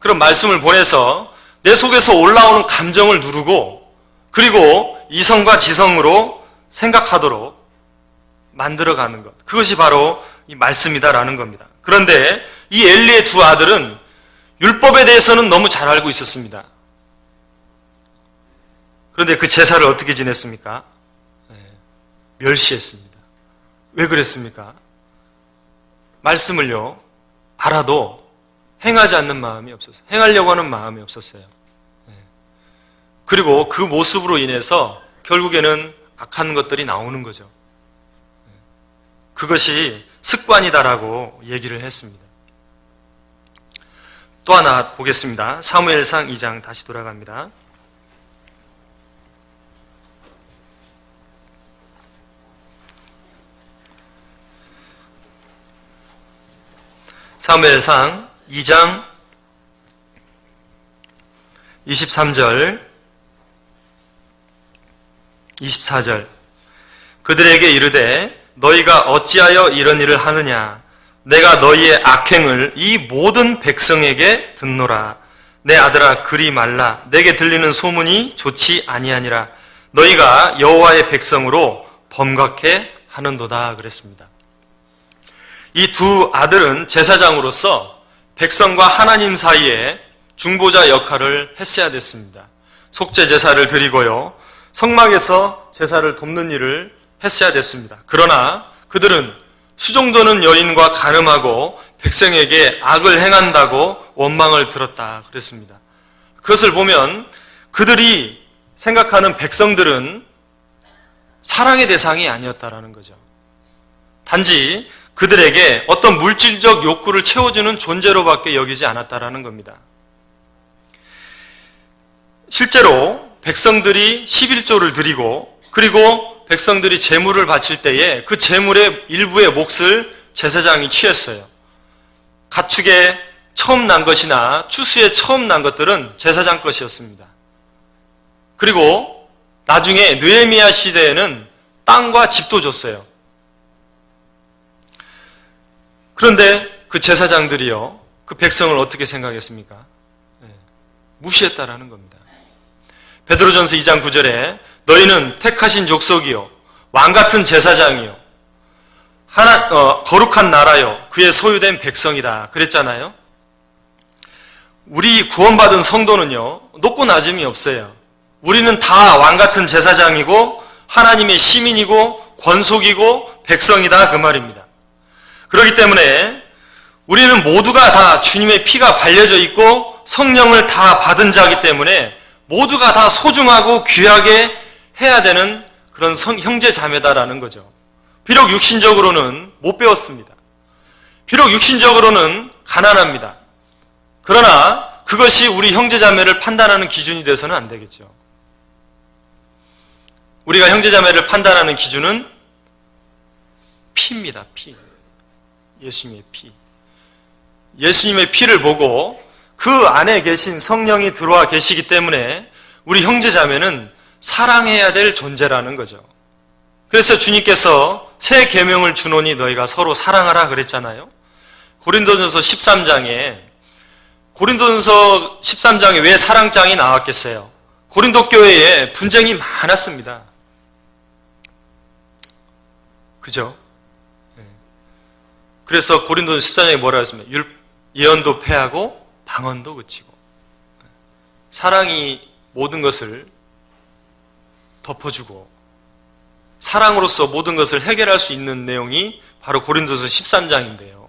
그런 말씀을 보내서 내 속에서 올라오는 감정을 누르고 그리고 이성과 지성으로 생각하도록 만들어가는 것, 그것이 바로 이 말씀이다라는 겁니다. 그런데 이 엘리의 두 아들은 율법에 대해서는 너무 잘 알고 있었습니다. 그런데 그 제사를 어떻게 지냈습니까? 멸시했습니다. 왜 그랬습니까? 말씀을요, 알아도 행하지 않는 마음이 없었어요. 행하려고 하는 마음이 없었어요. 그리고 그 모습으로 인해서 결국에는 악한 것들이 나오는 거죠. 그것이 습관이다라고 얘기를 했습니다. 또 하나 보겠습니다. 사무엘상 2장 다시 돌아갑니다. 사무엘상 2장 23절 24절 그들에게 이르되 너희가 어찌하여 이런 일을 하느냐? 내가 너희의 악행을 이 모든 백성에게 듣노라. 내 아들아 그리 말라. 내게 들리는 소문이 좋지 아니하니라. 너희가 여호와의 백성으로 범각해 하는도다 그랬습니다. 이 두 아들은 제사장으로서 백성과 하나님 사이에 중보자 역할을 했어야 됐습니다. 속죄 제사를 드리고요, 성막에서 제사를 돕는 일을 했어야 됐습니다. 그러나 그들은 수종도는 여인과 간음하고 백성에게 악을 행한다고 원망을 들었다 그랬습니다. 그것을 보면 그들이 생각하는 백성들은 사랑의 대상이 아니었다라는 거죠. 단지 그들에게 어떤 물질적 욕구를 채워주는 존재로밖에 여기지 않았다라는 겁니다. 실제로 백성들이 11조를 드리고 그리고 백성들이 제물을 바칠 때에 그 제물의 일부의 몫을 제사장이 취했어요. 가축에 처음 난 것이나 추수에 처음 난 것들은 제사장 것이었습니다. 그리고 나중에 느헤미야 시대에는 땅과 집도 줬어요. 그런데 그 제사장들이요, 그 백성을 어떻게 생각했습니까? 무시했다라는 겁니다. 베드로전서 2장 9절에 너희는 택하신 족속이요 왕같은 제사장이요 거룩한 나라요 그의 소유된 백성이다 그랬잖아요. 우리 구원받은 성도는요 높고 낮음이 없어요. 우리는 다 왕같은 제사장이고 하나님의 시민이고 권속이고 백성이다 그 말입니다. 그렇기 때문에 우리는 모두가 다 주님의 피가 발려져 있고 성령을 다 받은 자이기 때문에 모두가 다 소중하고 귀하게 해야 되는 그런 형제 자매다라는 거죠. 비록 육신적으로는 못 배웠습니다. 비록 육신적으로는 가난합니다. 그러나 그것이 우리 형제자매를 판단하는 기준이 돼서는 안 되겠죠. 우리가 형제자매를 판단하는 기준은 피입니다. 피. 예수님의 피. 예수님의 피를 보고 그 안에 계신 성령이 들어와 계시기 때문에 우리 형제자매는 사랑해야 될 존재라는 거죠. 그래서 주님께서 새 계명을 주노니 너희가 서로 사랑하라 그랬잖아요. 고린도전서 13장에 왜 사랑장이 나왔겠어요? 고린도 교회에 분쟁이 많았습니다. 그죠? 그래서 고린도전 13장에 뭐라고 했습니까? 예언도 패하고 방언도 그치고. 사랑이 모든 것을 덮어주고 사랑으로서 모든 것을 해결할 수 있는 내용이 바로 고린도서 13장인데요.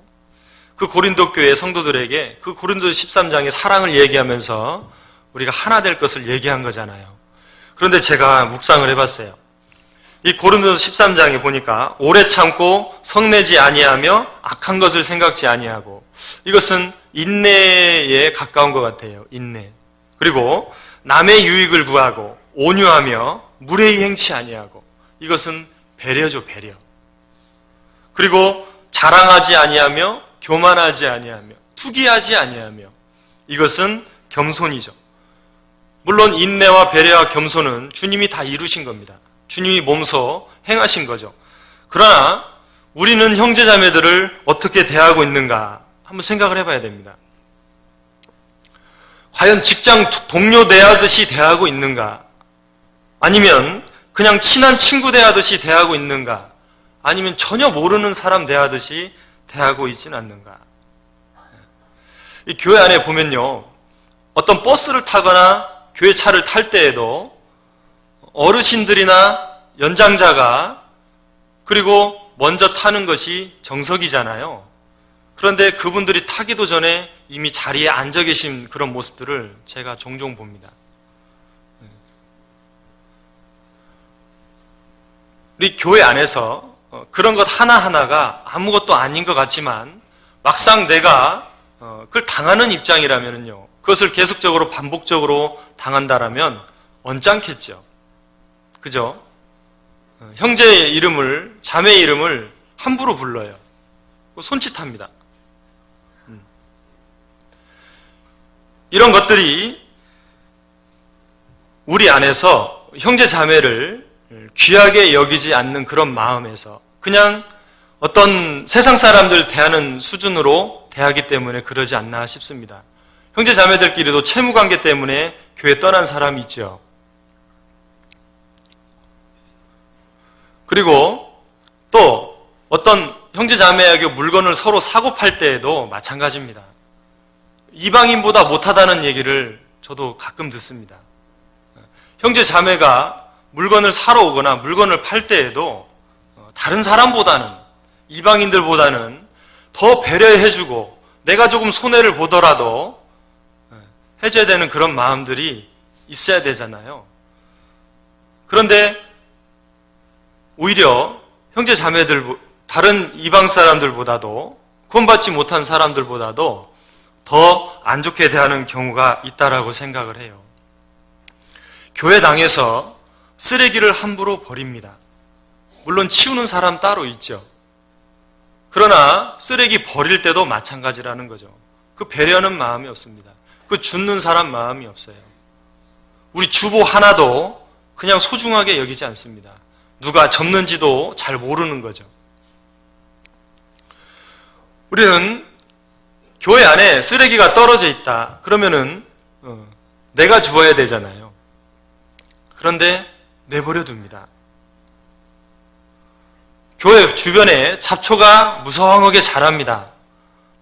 그 고린도 교회 성도들에게 그 고린도서 13장의 사랑을 얘기하면서 우리가 하나 될 것을 얘기한 거잖아요. 그런데 제가 묵상을 해봤어요. 이 고린도서 13장에 보니까 오래 참고 성내지 아니하며 악한 것을 생각지 아니하고, 이것은 인내에 가까운 것 같아요. 인내. 그리고 남의 유익을 구하고 온유하며 무례히 행치 아니하고, 이것은 배려죠. 배려. 그리고 자랑하지 아니하며 교만하지 아니하며 투기하지 아니하며, 이것은 겸손이죠. 물론 인내와 배려와 겸손은 주님이 다 이루신 겁니다. 주님이 몸소 행하신 거죠. 그러나 우리는 형제자매들을 어떻게 대하고 있는가 한번 생각을 해봐야 됩니다. 과연 직장 동료 대하듯이 대하고 있는가? 아니면 그냥 친한 친구 대하듯이 대하고 있는가? 아니면 전혀 모르는 사람 대하듯이 대하고 있지는 않는가? 이 교회 안에 보면요, 어떤 버스를 타거나 교회 차를 탈 때에도 어르신들이나 연장자가 그리고 먼저 타는 것이 정석이잖아요. 그런데 그분들이 타기도 전에 이미 자리에 앉아 계신 그런 모습들을 제가 종종 봅니다. 우리 교회 안에서 그런 것 하나하나가 아무것도 아닌 것 같지만 막상 내가 그걸 당하는 입장이라면요, 그것을 계속적으로 반복적으로 당한다라면 언짢겠죠. 그죠? 형제의 이름을, 자매의 이름을 함부로 불러요. 손짓합니다. 이런 것들이 우리 안에서 형제 자매를 귀하게 여기지 않는 그런 마음에서 그냥 어떤 세상 사람들 대하는 수준으로 대하기 때문에 그러지 않나 싶습니다. 형제 자매들끼리도 채무관계 때문에 교회 떠난 사람이 있죠. 그리고 또 어떤 형제 자매에게 물건을 서로 사고 팔 때에도 마찬가지입니다. 이방인보다 못하다는 얘기를 저도 가끔 듣습니다. 형제 자매가 물건을 사러 오거나 물건을 팔 때에도 다른 사람보다는, 이방인들보다는 더 배려해주고 내가 조금 손해를 보더라도 해줘야 되는 그런 마음들이 있어야 되잖아요. 그런데 오히려 형제 자매들, 다른 이방 사람들보다도, 구원받지 못한 사람들보다도 더 안 좋게 대하는 경우가 있다라고 생각을 해요. 교회당에서 쓰레기를 함부로 버립니다. 물론 치우는 사람 따로 있죠. 그러나 쓰레기 버릴 때도 마찬가지라는 거죠. 그 배려하는 마음이 없습니다. 그 줍는 사람 마음이 없어요. 우리 주보 하나도 그냥 소중하게 여기지 않습니다. 누가 접는지도 잘 모르는 거죠. 우리는 교회 안에 쓰레기가 떨어져 있다. 그러면은 내가 주워야 되잖아요. 그런데 내버려 둡니다. 교회 주변에 잡초가 무성하게 자랍니다.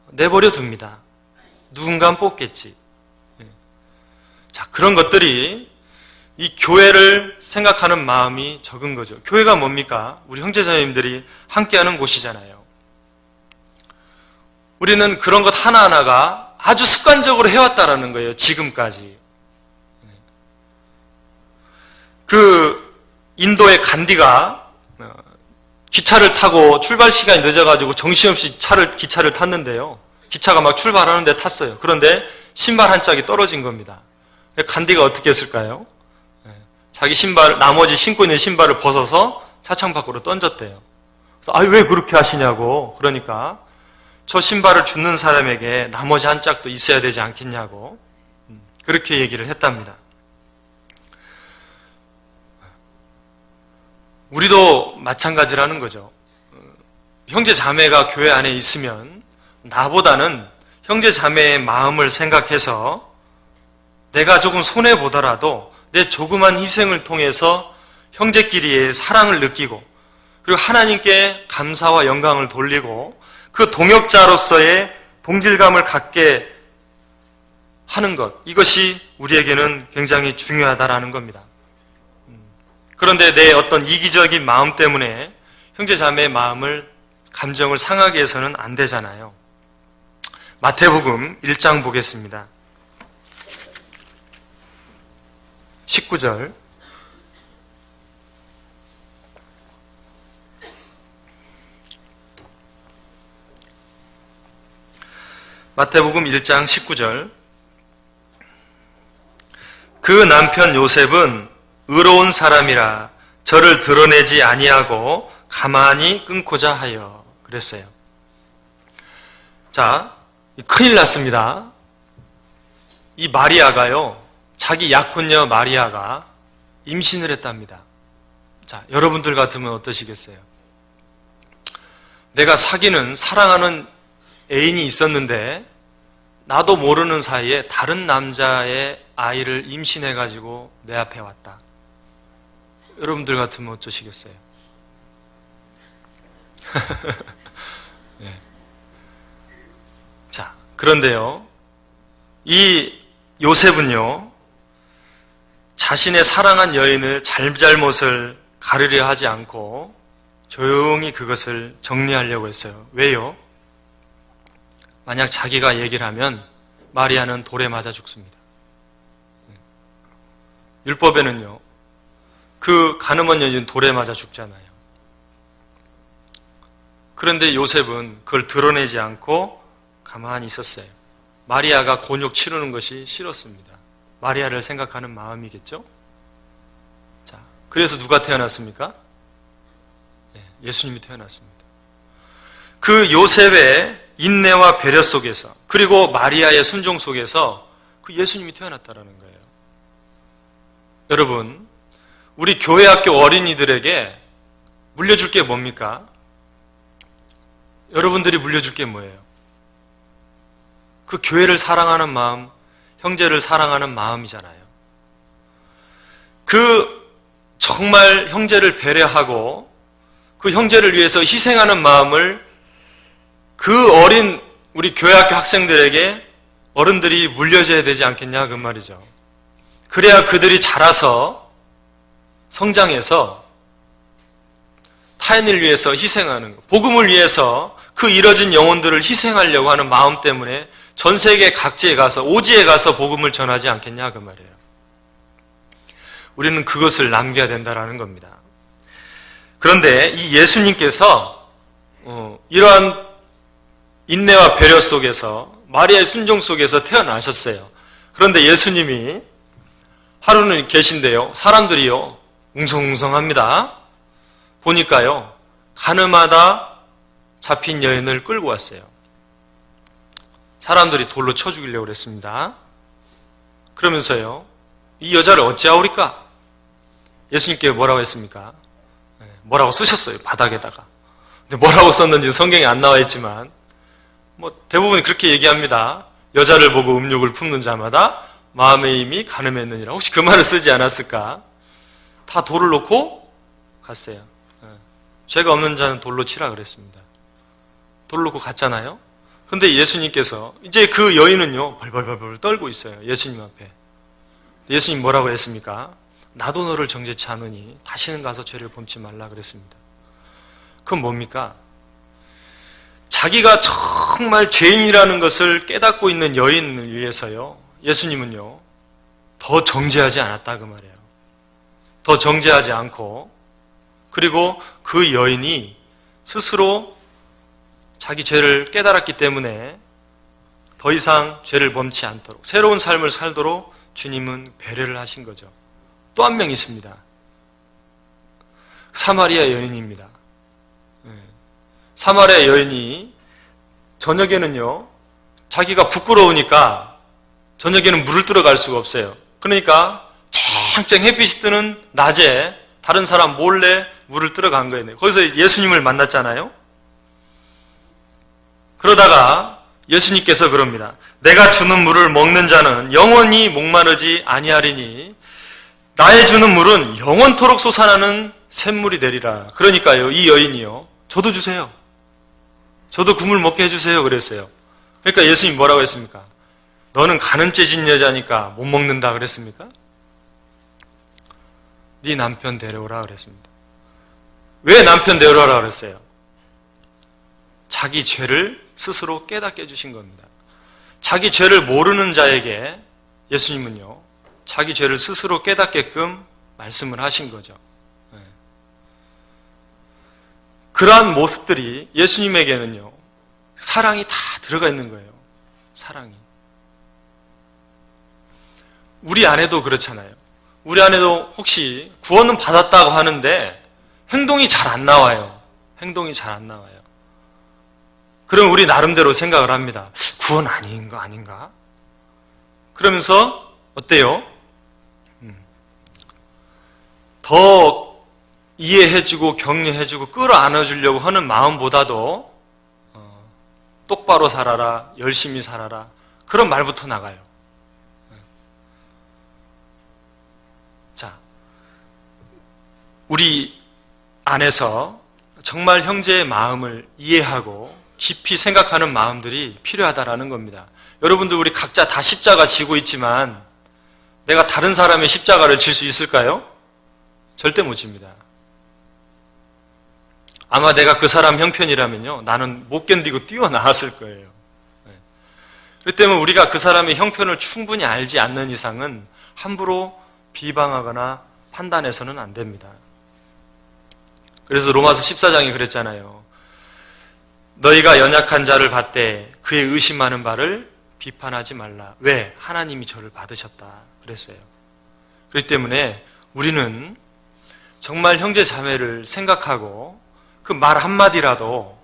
내버려 둡니다. 누군가 뽑겠지. 자, 그런 것들이 이 교회를 생각하는 마음이 적은 거죠. 교회가 뭡니까? 우리 형제자매님들이 함께하는 곳이잖아요. 우리는 그런 것 하나하나가 아주 습관적으로 해왔다라는 거예요. 지금까지. 그 인도의 간디가 기차를 타고 출발 시간이 늦어가지고 정신없이 기차를 탔는데요. 기차가 막 출발하는데 탔어요. 그런데 신발 한 짝이 떨어진 겁니다. 간디가 어떻게 했을까요? 자기 신발, 나머지 신고 있는 신발을 벗어서 차창 밖으로 던졌대요. 그래서 왜 그렇게 하시냐고. 그러니까 저 신발을 줍는 사람에게 나머지 한 짝도 있어야 되지 않겠냐고 그렇게 얘기를 했답니다. 우리도 마찬가지라는 거죠. 형제 자매가 교회 안에 있으면 나보다는 형제 자매의 마음을 생각해서 내가 조금 손해보더라도 내 조그만 희생을 통해서 형제끼리의 사랑을 느끼고 그리고 하나님께 감사와 영광을 돌리고 그 동역자로서의 동질감을 갖게 하는 것, 이것이 우리에게는 굉장히 중요하다라는 겁니다. 그런데 내 어떤 이기적인 마음 때문에 형제 자매의 감정을 상하게 해서는 안 되잖아요. 마태복음 1장 보겠습니다. 19절. 마태복음 1장 19절. 그 남편 요셉은 의로운 사람이라 저를 드러내지 아니하고 가만히 끊고자 하여 그랬어요. 자, 큰일 났습니다. 이 마리아가요, 자기 약혼녀 마리아가 임신을 했답니다. 자, 여러분들 같으면 어떠시겠어요? 내가 사랑하는 애인이 있었는데 나도 모르는 사이에 다른 남자의 아이를 임신해가지고 내 앞에 왔다. 여러분들 같으면 어쩌시겠어요? 네. 자, 그런데요, 이 요셉은요, 자신의 사랑한 여인을 잘못을 가르려 하지 않고 조용히 그것을 정리하려고 했어요. 왜요? 만약 자기가 얘기를 하면 마리아는 돌에 맞아 죽습니다. 율법에는요, 그 가늠한 여인은 돌에 맞아 죽잖아요. 그런데 요셉은 그걸 드러내지 않고 가만히 있었어요. 마리아가 곤욕 치르는 것이 싫었습니다. 마리아를 생각하는 마음이겠죠? 자, 그래서 누가 태어났습니까? 예수님이 태어났습니다. 그 요셉의 인내와 배려 속에서, 그리고 마리아의 순종 속에서 그 예수님이 태어났다라는 거예요. 여러분, 우리 교회 학교 어린이들에게 물려줄 게 뭡니까? 여러분들이 물려줄 게 뭐예요? 그 교회를 사랑하는 마음, 형제를 사랑하는 마음이잖아요. 그 정말 형제를 배려하고 그 형제를 위해서 희생하는 마음을 그 어린 우리 교회 학교 학생들에게 어른들이 물려줘야 되지 않겠냐 그 말이죠. 그래야 그들이 자라서 성장해서 타인을 위해서 희생하는 것, 복음을 위해서 그 잃어진 영혼들을 희생하려고 하는 마음 때문에 전 세계 각지에 가서, 오지에 가서 복음을 전하지 않겠냐 그 말이에요. 우리는 그것을 남겨야 된다라는 겁니다. 그런데 이 예수님께서 이러한 인내와 배려 속에서, 마리아의 순종 속에서 태어나셨어요. 그런데 예수님이 하루는 계신데요, 사람들이요 웅성웅성합니다. 보니까요, 가늠하다 잡힌 여인을 끌고 왔어요. 사람들이 돌로 쳐 죽이려고 그랬습니다. 그러면서요, 이 여자를 어찌하오리까? 예수님께 뭐라고 했습니까? 뭐라고 쓰셨어요, 바닥에다가. 근데 뭐라고 썼는지 성경에 안 나와 있지만 대부분 그렇게 얘기합니다. 여자를 보고 음욕을 품는 자마다 마음의 힘이 가늠했느니라. 혹시 그 말을 쓰지 않았을까? 다 돌을 놓고 갔어요. 죄가 없는 자는 돌로 치라 그랬습니다. 돌을 놓고 갔잖아요. 근데 예수님께서 이제 그 여인은요 벌벌벌 떨고 있어요. 예수님 앞에. 예수님 뭐라고 했습니까? 나도 너를 정죄치 않으니 다시는 가서 죄를 범치 말라 그랬습니다. 그건 뭡니까? 자기가 정말 죄인이라는 것을 깨닫고 있는 여인을 위해서요, 예수님은요 더 정죄하지 않았다 그 말이에요. 더 정죄하지 않고, 그리고 그 여인이 스스로 자기 죄를 깨달았기 때문에 더 이상 죄를 범치 않도록 새로운 삶을 살도록 주님은 배려를 하신 거죠. 또 한 명 있습니다. 사마리아 여인입니다. 사마리아 여인이 저녁에는요, 자기가 부끄러우니까 저녁에는 물을 뜨러 갈 수가 없어요. 그러니까 쨍쨍 햇빛이 뜨는 낮에 다른 사람 몰래 물을 뜨러 간 거예요. 거기서 예수님을 만났잖아요. 그러다가 예수님께서 그럽니다. 내가 주는 물을 먹는 자는 영원히 목마르지 아니하리니 나의 주는 물은 영원토록 솟아나는 샘물이 되리라. 그러니까요, 이 여인이요, 저도 주세요. 저도 그 물 먹게 해주세요. 그랬어요. 그러니까 예수님이 뭐라고 했습니까? 너는 간음죄 진 여자니까 못 먹는다 그랬습니까? 네 남편 데려오라 그랬습니다. 왜 남편 데려오라 그랬어요? 자기 죄를 스스로 깨닫게 해주신 겁니다. 자기 죄를 모르는 자에게 예수님은요, 자기 죄를 스스로 깨닫게끔 말씀을 하신 거죠. 그러한 모습들이 예수님에게는요, 사랑이 다 들어가 있는 거예요. 사랑이. 우리 안에도 그렇잖아요. 우리 안에도 혹시 구원은 받았다고 하는데 행동이 잘 안 나와요. 행동이 잘 안 나와요. 그럼 우리 나름대로 생각을 합니다. 구원 아닌가? 그러면서 어때요? 더 이해해주고 격려해주고 끌어안아주려고 하는 마음보다도 똑바로 살아라, 열심히 살아라, 그런 말부터 나가요. 자, 우리 안에서 정말 형제의 마음을 이해하고 깊이 생각하는 마음들이 필요하다라는 겁니다. 여러분들, 우리 각자 다 십자가 지고 있지만 내가 다른 사람의 십자가를 질 수 있을까요? 절대 못 집니다. 아마 내가 그 사람 형편이라면요, 나는 못 견디고 뛰어나왔을 거예요. 그렇기 때문에 우리가 그 사람의 형편을 충분히 알지 않는 이상은 함부로 비방하거나 판단해서는 안 됩니다. 그래서 로마서 14장이 그랬잖아요. 너희가 연약한 자를 받되 그의 의심하는 바를 비판하지 말라. 왜? 하나님이 저를 받으셨다 그랬어요. 그렇기 때문에 우리는 정말 형제 자매를 생각하고 그 말 한마디라도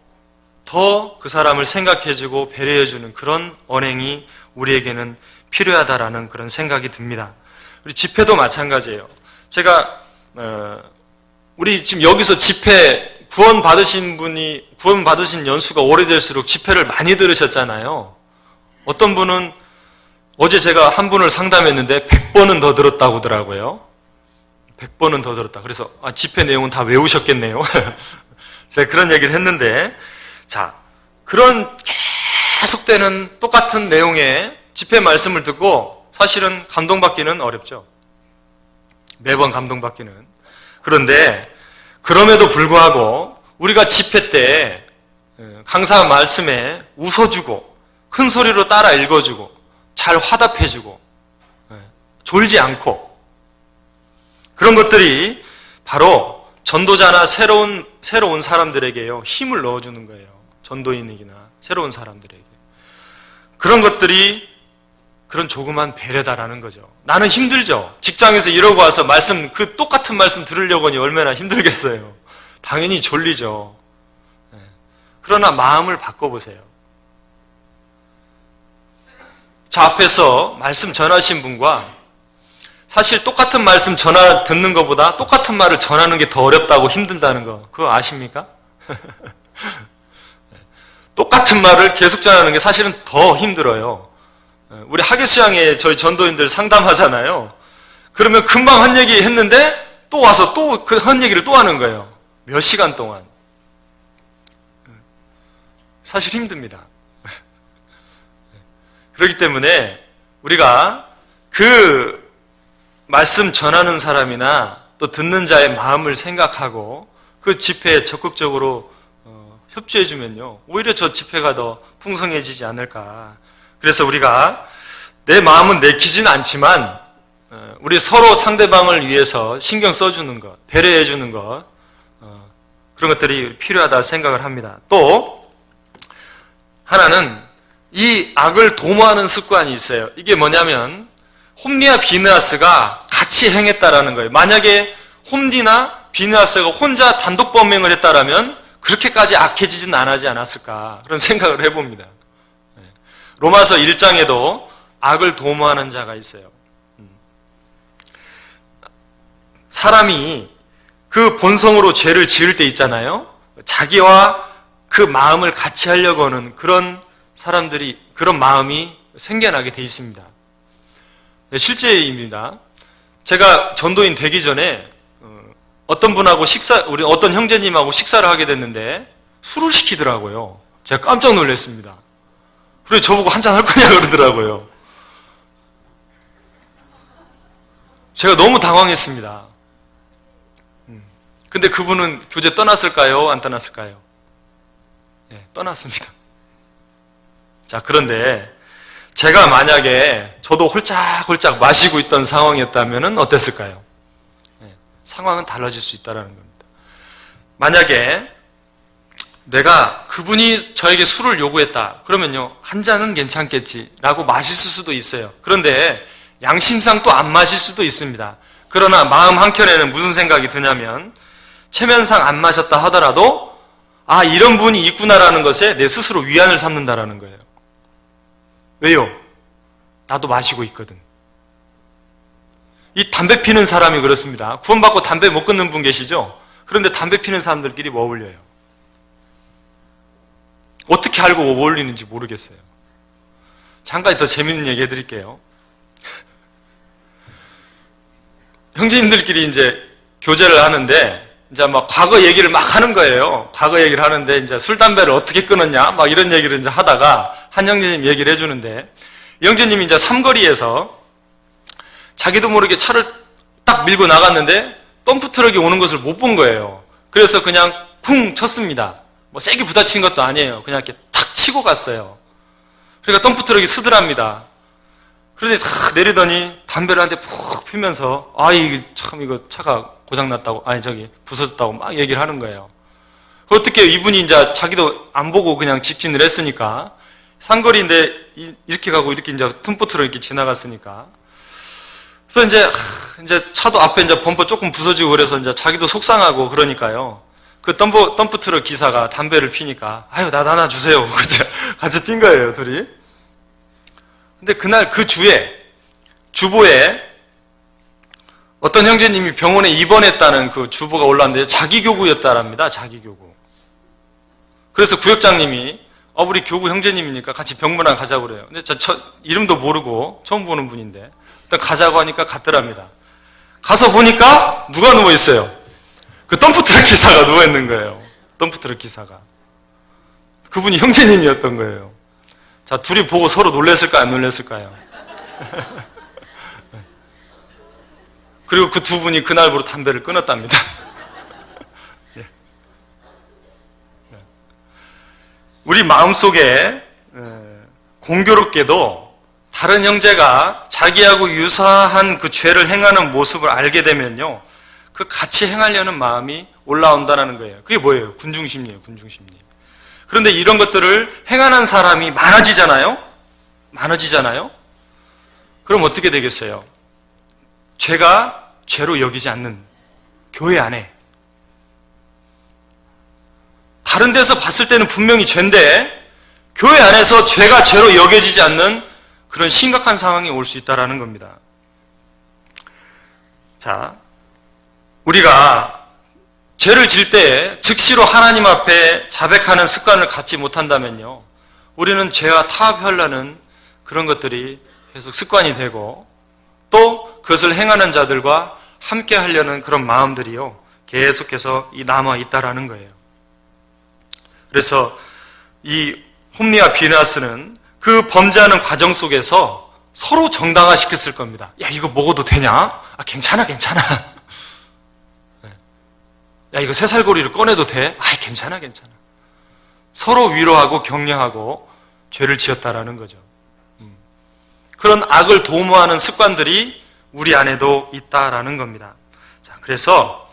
더 그 사람을 생각해주고 배려해주는 그런 언행이 우리에게는 필요하다라는 그런 생각이 듭니다. 우리 집회도 마찬가지예요. 제가 우리 지금 여기서 집회 구원 받으신 연수가 오래될수록 집회를 많이 들으셨잖아요. 어떤 분은 어제 제가 한 분을 상담했는데 100번은 더 들었다고 하더라고요. 100번은 더 들었다. 그래서 집회 내용은 다 외우셨겠네요. 제가 그런 얘기를 했는데, 자, 그런 계속되는 똑같은 내용의 집회 말씀을 듣고 사실은 감동받기는 어렵죠. 매번 감동받기는. 그런데 그럼에도 불구하고 우리가 집회 때 강사 말씀에 웃어주고 큰 소리로 따라 읽어주고 잘 화답해주고 졸지 않고 그런 것들이 바로 전도자나 새로운 사람들에게요, 힘을 넣어주는 거예요. 전도인에게나 새로운 사람들에게. 그런 것들이 그런 조그만 배려다라는 거죠. 나는 힘들죠. 직장에서 이러고 와서 그 똑같은 말씀 들으려고 하니 얼마나 힘들겠어요. 당연히 졸리죠. 그러나 마음을 바꿔보세요. 저 앞에서 말씀 전하신 분과 사실 똑같은 말씀 듣는 것보다 똑같은 말을 전하는 게 더 어렵다고 힘들다는 거, 그거 아십니까? 똑같은 말을 계속 전하는 게 사실은 더 힘들어요. 우리 하계수양에 저희 전도인들 상담하잖아요. 그러면 금방 한 얘기 했는데 또 와서 또 그 한 얘기를 또 하는 거예요. 몇 시간 동안. 사실 힘듭니다. 그렇기 때문에 우리가 그 말씀 전하는 사람이나 또 듣는 자의 마음을 생각하고 그 집회에 적극적으로 협조해주면요, 오히려 저 집회가 더 풍성해지지 않을까. 그래서 우리가 내 마음은 내키지는 않지만 우리 서로 상대방을 위해서 신경 써주는 것, 배려해주는 것, 그런 것들이 필요하다 생각을 합니다. 또 하나는 이 악을 도모하는 습관이 있어요. 이게 뭐냐면 홈리와 비느하스가 같이 행했다라는 거예요. 만약에 홈리나 비느하스가 혼자 단독 범행을 했다라면 그렇게까지 악해지진 않지 않았을까 그런 생각을 해봅니다. 로마서 1장에도 악을 도모하는 자가 있어요. 사람이 그 본성으로 죄를 지을 때 있잖아요. 자기와 그 마음을 같이 하려고 하는 그런 사람들이, 그런 마음이 생겨나게 돼 있습니다. 실제입니다. 제가 전도인 되기 전에 어떤 분하고 우리 어떤 형제님하고 식사를 하게 됐는데 술을 시키더라고요. 제가 깜짝 놀랐습니다. 그래 저보고 한잔 할 거냐 그러더라고요. 제가 너무 당황했습니다. 근데 그분은 교제 떠났을까요? 안 떠났을까요? 네, 떠났습니다. 자, 그런데 제가 만약에 저도 홀짝홀짝 마시고 있던 상황이었다면 어땠을까요? 네, 상황은 달라질 수 있다는 겁니다. 만약에 내가 그분이 저에게 술을 요구했다. 그러면요, 한 잔은 괜찮겠지라고 마실 수도 있어요. 그런데 양심상 또 안 마실 수도 있습니다. 그러나 마음 한켠에는 무슨 생각이 드냐면 체면상 안 마셨다 하더라도 아, 이런 분이 있구나라는 것에 내 스스로 위안을 삼는다라는 거예요. 왜요? 나도 마시고 있거든. 이 담배 피는 사람이 그렇습니다. 구원받고 담배 못 끊는 분 계시죠? 그런데 담배 피는 사람들끼리 뭐 어울려요? 어떻게 알고 뭐 어울리는지 모르겠어요. 잠깐 더 재밌는 얘기 해드릴게요. 형제님들끼리 이제 교제를 하는데 이제 막 과거 얘기를 막 하는 거예요. 과거 얘기를 하는데 이제 술, 담배를 어떻게 끊었냐? 막 이런 얘기를 이제 하다가 한 형제님 얘기를 해주는데 이 형제님이 이제 삼거리에서 자기도 모르게 차를 딱 밀고 나갔는데 덤프트럭이 오는 것을 못 본 거예요. 그래서 그냥 쿵 쳤습니다. 뭐 세게 부딪힌 것도 아니에요. 그냥 이렇게 탁 치고 갔어요. 그러니까 덤프트럭이 쓰더랍니다. 그런데 탁 내리더니 담배를 한 대 푹 피면서 이거 차가 고장났다고, 부서졌다고 막 얘기를 하는 거예요. 어떻게 이분이 이제 자기도 안 보고 그냥 직진을 했으니까, 상거리인데 이렇게 가고 이렇게 이제 틈포트로 이렇게 지나갔으니까. 그래서 이제 차도 앞에 이제 범퍼 조금 부서지고 그래서 이제 자기도 속상하고 그러니까요. 그 덤프트럭 기사가 담배를 피니까, 나 하나 주세요. 같이 뛴 거예요, 둘이. 근데 그날 그 주보에 어떤 형제님이 병원에 입원했다는 그 주보가 올라왔는데 자기 교구였다랍니다. 자기 교구. 그래서 구역장님이 우리 교구 형제님이니까 같이 병문안 가자고 그래요. 근데 저 이름도 모르고 처음 보는 분인데 일단 가자고 하니까 갔더랍니다. 가서 보니까 누가 누워 있어요? 그 덤프트럭 기사가 누워 있는 거예요. 덤프트럭 기사가. 그분이 형제님이었던 거예요. 자, 둘이 보고 서로 놀랬을까요? 안 놀랬을까요? 그리고 그 두 분이 그날부로 담배를 끊었답니다. 우리 마음속에 공교롭게도 다른 형제가 자기하고 유사한 그 죄를 행하는 모습을 알게 되면요, 그 같이 행하려는 마음이 올라온다는 거예요. 그게 뭐예요? 군중심리예요, 군중심리. 그런데 이런 것들을 행하는 사람이 많아지잖아요? 그럼 어떻게 되겠어요? 죄가 죄로 여기지 않는 교회 안에, 다른 데서 봤을 때는 분명히 죄인데 교회 안에서 죄가 죄로 여겨지지 않는 그런 심각한 상황이 올 수 있다는 겁니다. 자, 우리가 죄를 질 때 즉시로 하나님 앞에 자백하는 습관을 갖지 못한다면요, 우리는 죄와 타협하려는 그런 것들이 계속 습관이 되고 또 그것을 행하는 자들과 함께 하려는 그런 마음들이요, 계속해서 남아 있다라는 거예요. 그래서 이 홈리와 비느하스는 그 범죄하는 과정 속에서 서로 정당화시켰을 겁니다. 야, 이거 먹어도 되냐? 괜찮아. 야, 이거 새살고리를 꺼내도 돼? 괜찮아. 서로 위로하고 격려하고 죄를 지었다라는 거죠. 그런 악을 도모하는 습관들이 우리 안에도 있다라는 겁니다. 자, 그래서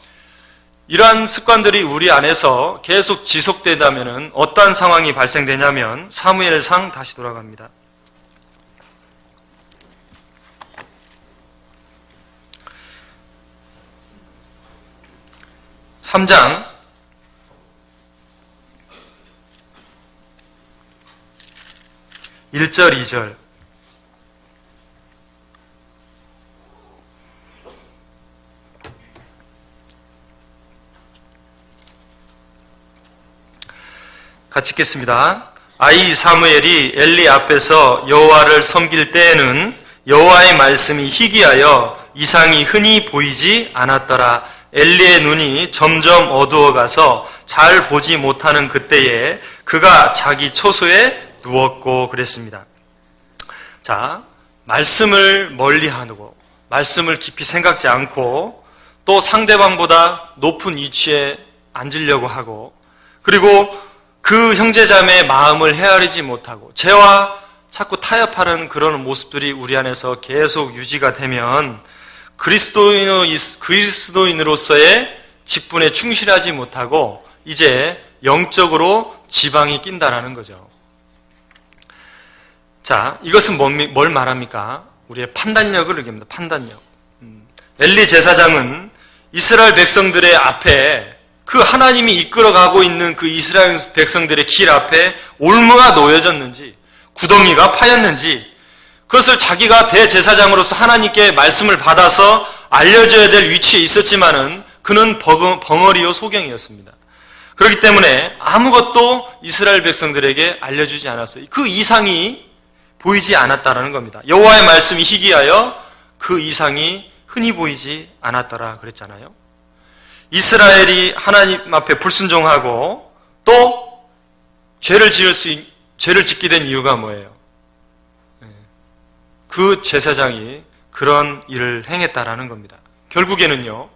이러한 습관들이 우리 안에서 계속 지속되다면 어떠한 상황이 발생되냐면 사무엘상 다시 돌아갑니다. 3장 1절 2절 같이 읽겠습니다. 아이 사무엘이 엘리 앞에서 여호와를 섬길 때에는 여호와의 말씀이 희귀하여 이상이 흔히 보이지 않았더라. 엘리의 눈이 점점 어두워가서 잘 보지 못하는 그때에 그가 자기 초소에 누웠고 그랬습니다. 자, 말씀을 멀리하고 말씀을 깊이 생각지 않고 또 상대방보다 높은 위치에 앉으려고 하고 그리고 그 형제자매의 마음을 헤아리지 못하고 죄와 자꾸 타협하는 그런 모습들이 우리 안에서 계속 유지가 되면 그리스도인으로서의 직분에 충실하지 못하고 이제 영적으로 지방이 낀다라는 거죠. 자, 이것은 뭘 말합니까? 우리의 판단력을 얘기합니다. 판단력. 엘리 제사장은 이스라엘 백성들의 앞에 그 하나님이 이끌어가고 있는 그 이스라엘 백성들의 길 앞에 올무가 놓여졌는지 구덩이가 파였는지 그것을 자기가 대제사장으로서 하나님께 말씀을 받아서 알려줘야 될 위치에 있었지만은 그는 벙어리요 소경이었습니다. 그렇기 때문에 아무것도 이스라엘 백성들에게 알려주지 않았어요. 그 이상이 보이지 않았다라는 겁니다. 여호와의 말씀이 희귀하여 그 이상이 흔히 보이지 않았더라 그랬잖아요. 이스라엘이 하나님 앞에 불순종하고 또 죄를 짓게 된 이유가 뭐예요? 그 제사장이 그런 일을 행했다라는 겁니다. 결국에는요,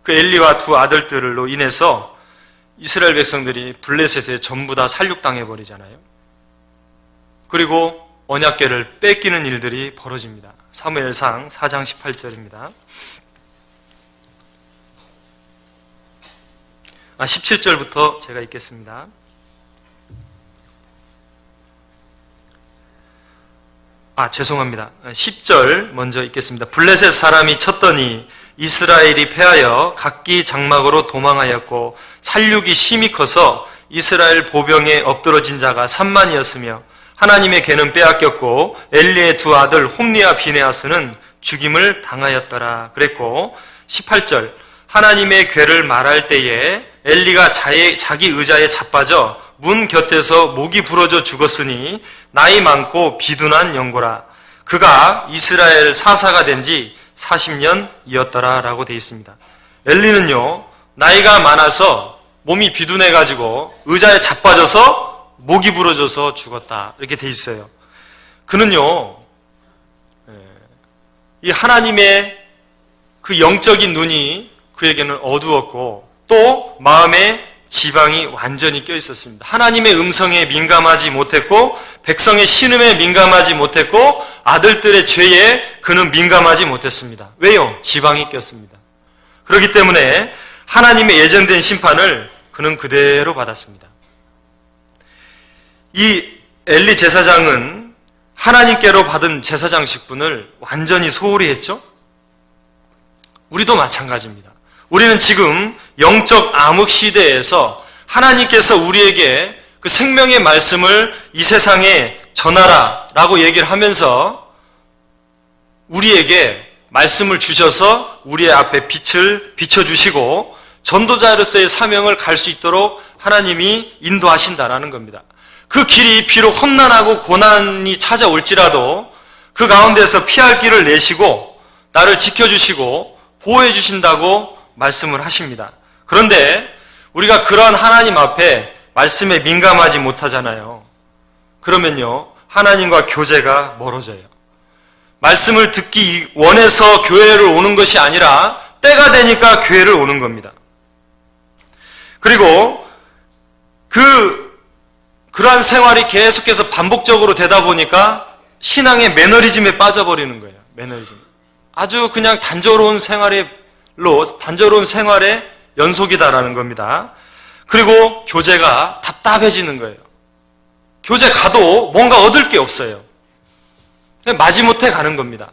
그 엘리와 두 아들들로 인해서 이스라엘 백성들이 블레셋에 전부 다 살육당해 버리잖아요. 그리고 언약궤를 뺏기는 일들이 벌어집니다. 사무엘상 4장 18절입니다. 17절부터 제가 읽겠습니다. 죄송합니다. 10절 먼저 읽겠습니다. 블레셋 사람이 쳤더니 이스라엘이 패하여 각기 장막으로 도망하였고 살육이 심히 커서 이스라엘 보병에 엎드러진 자가 3만이었으며 하나님의 궤는 빼앗겼고 엘리의 두 아들 홈리와 비네아스는 죽임을 당하였더라 그랬고 18절 하나님의 궤를 말할 때에 엘리가 자기 의자에 자빠져 문 곁에서 목이 부러져 죽었으니 나이 많고 비둔한 영고라. 그가 이스라엘 사사가 된 지 40년이었더라 라고 되어 있습니다. 엘리는요, 나이가 많아서 몸이 비둔해가지고 의자에 자빠져서 목이 부러져서 죽었다 이렇게 되어 있어요. 그는요, 이 하나님의 그 영적인 눈이 그에게는 어두웠고 또 마음에 지방이 완전히 껴 있었습니다. 하나님의 음성에 민감하지 못했고 백성의 신음에 민감하지 못했고 아들들의 죄에 그는 민감하지 못했습니다. 왜요? 지방이 꼈습니다. 그렇기 때문에 하나님의 예정된 심판을 그는 그대로 받았습니다. 이 엘리 제사장은 하나님께로 받은 제사장 직분을 완전히 소홀히 했죠? 우리도 마찬가지입니다. 우리는 지금 영적 암흑 시대에서 하나님께서 우리에게 그 생명의 말씀을 이 세상에 전하라 라고 얘기를 하면서 우리에게 말씀을 주셔서 우리의 앞에 빛을 비춰주시고 전도자로서의 사명을 갈 수 있도록 하나님이 인도하신다라는 겁니다. 그 길이 비록 험난하고 고난이 찾아올지라도 그 가운데서 피할 길을 내시고 나를 지켜주시고 보호해 주신다고 말씀을 하십니다. 그런데 우리가 그러한 하나님 앞에 말씀에 민감하지 못하잖아요. 그러면요, 하나님과 교제가 멀어져요. 말씀을 듣기 원해서 교회를 오는 것이 아니라 때가 되니까 교회를 오는 겁니다. 그리고 그러한 생활이 계속해서 반복적으로 되다 보니까 신앙의 매너리즘에 빠져버리는 거예요. 매너리즘. 아주 그냥 단조로운 생활에 연속이다라는 겁니다. 그리고 교제가 답답해지는 거예요. 교제 가도 뭔가 얻을 게 없어요. 마지못해 가는 겁니다.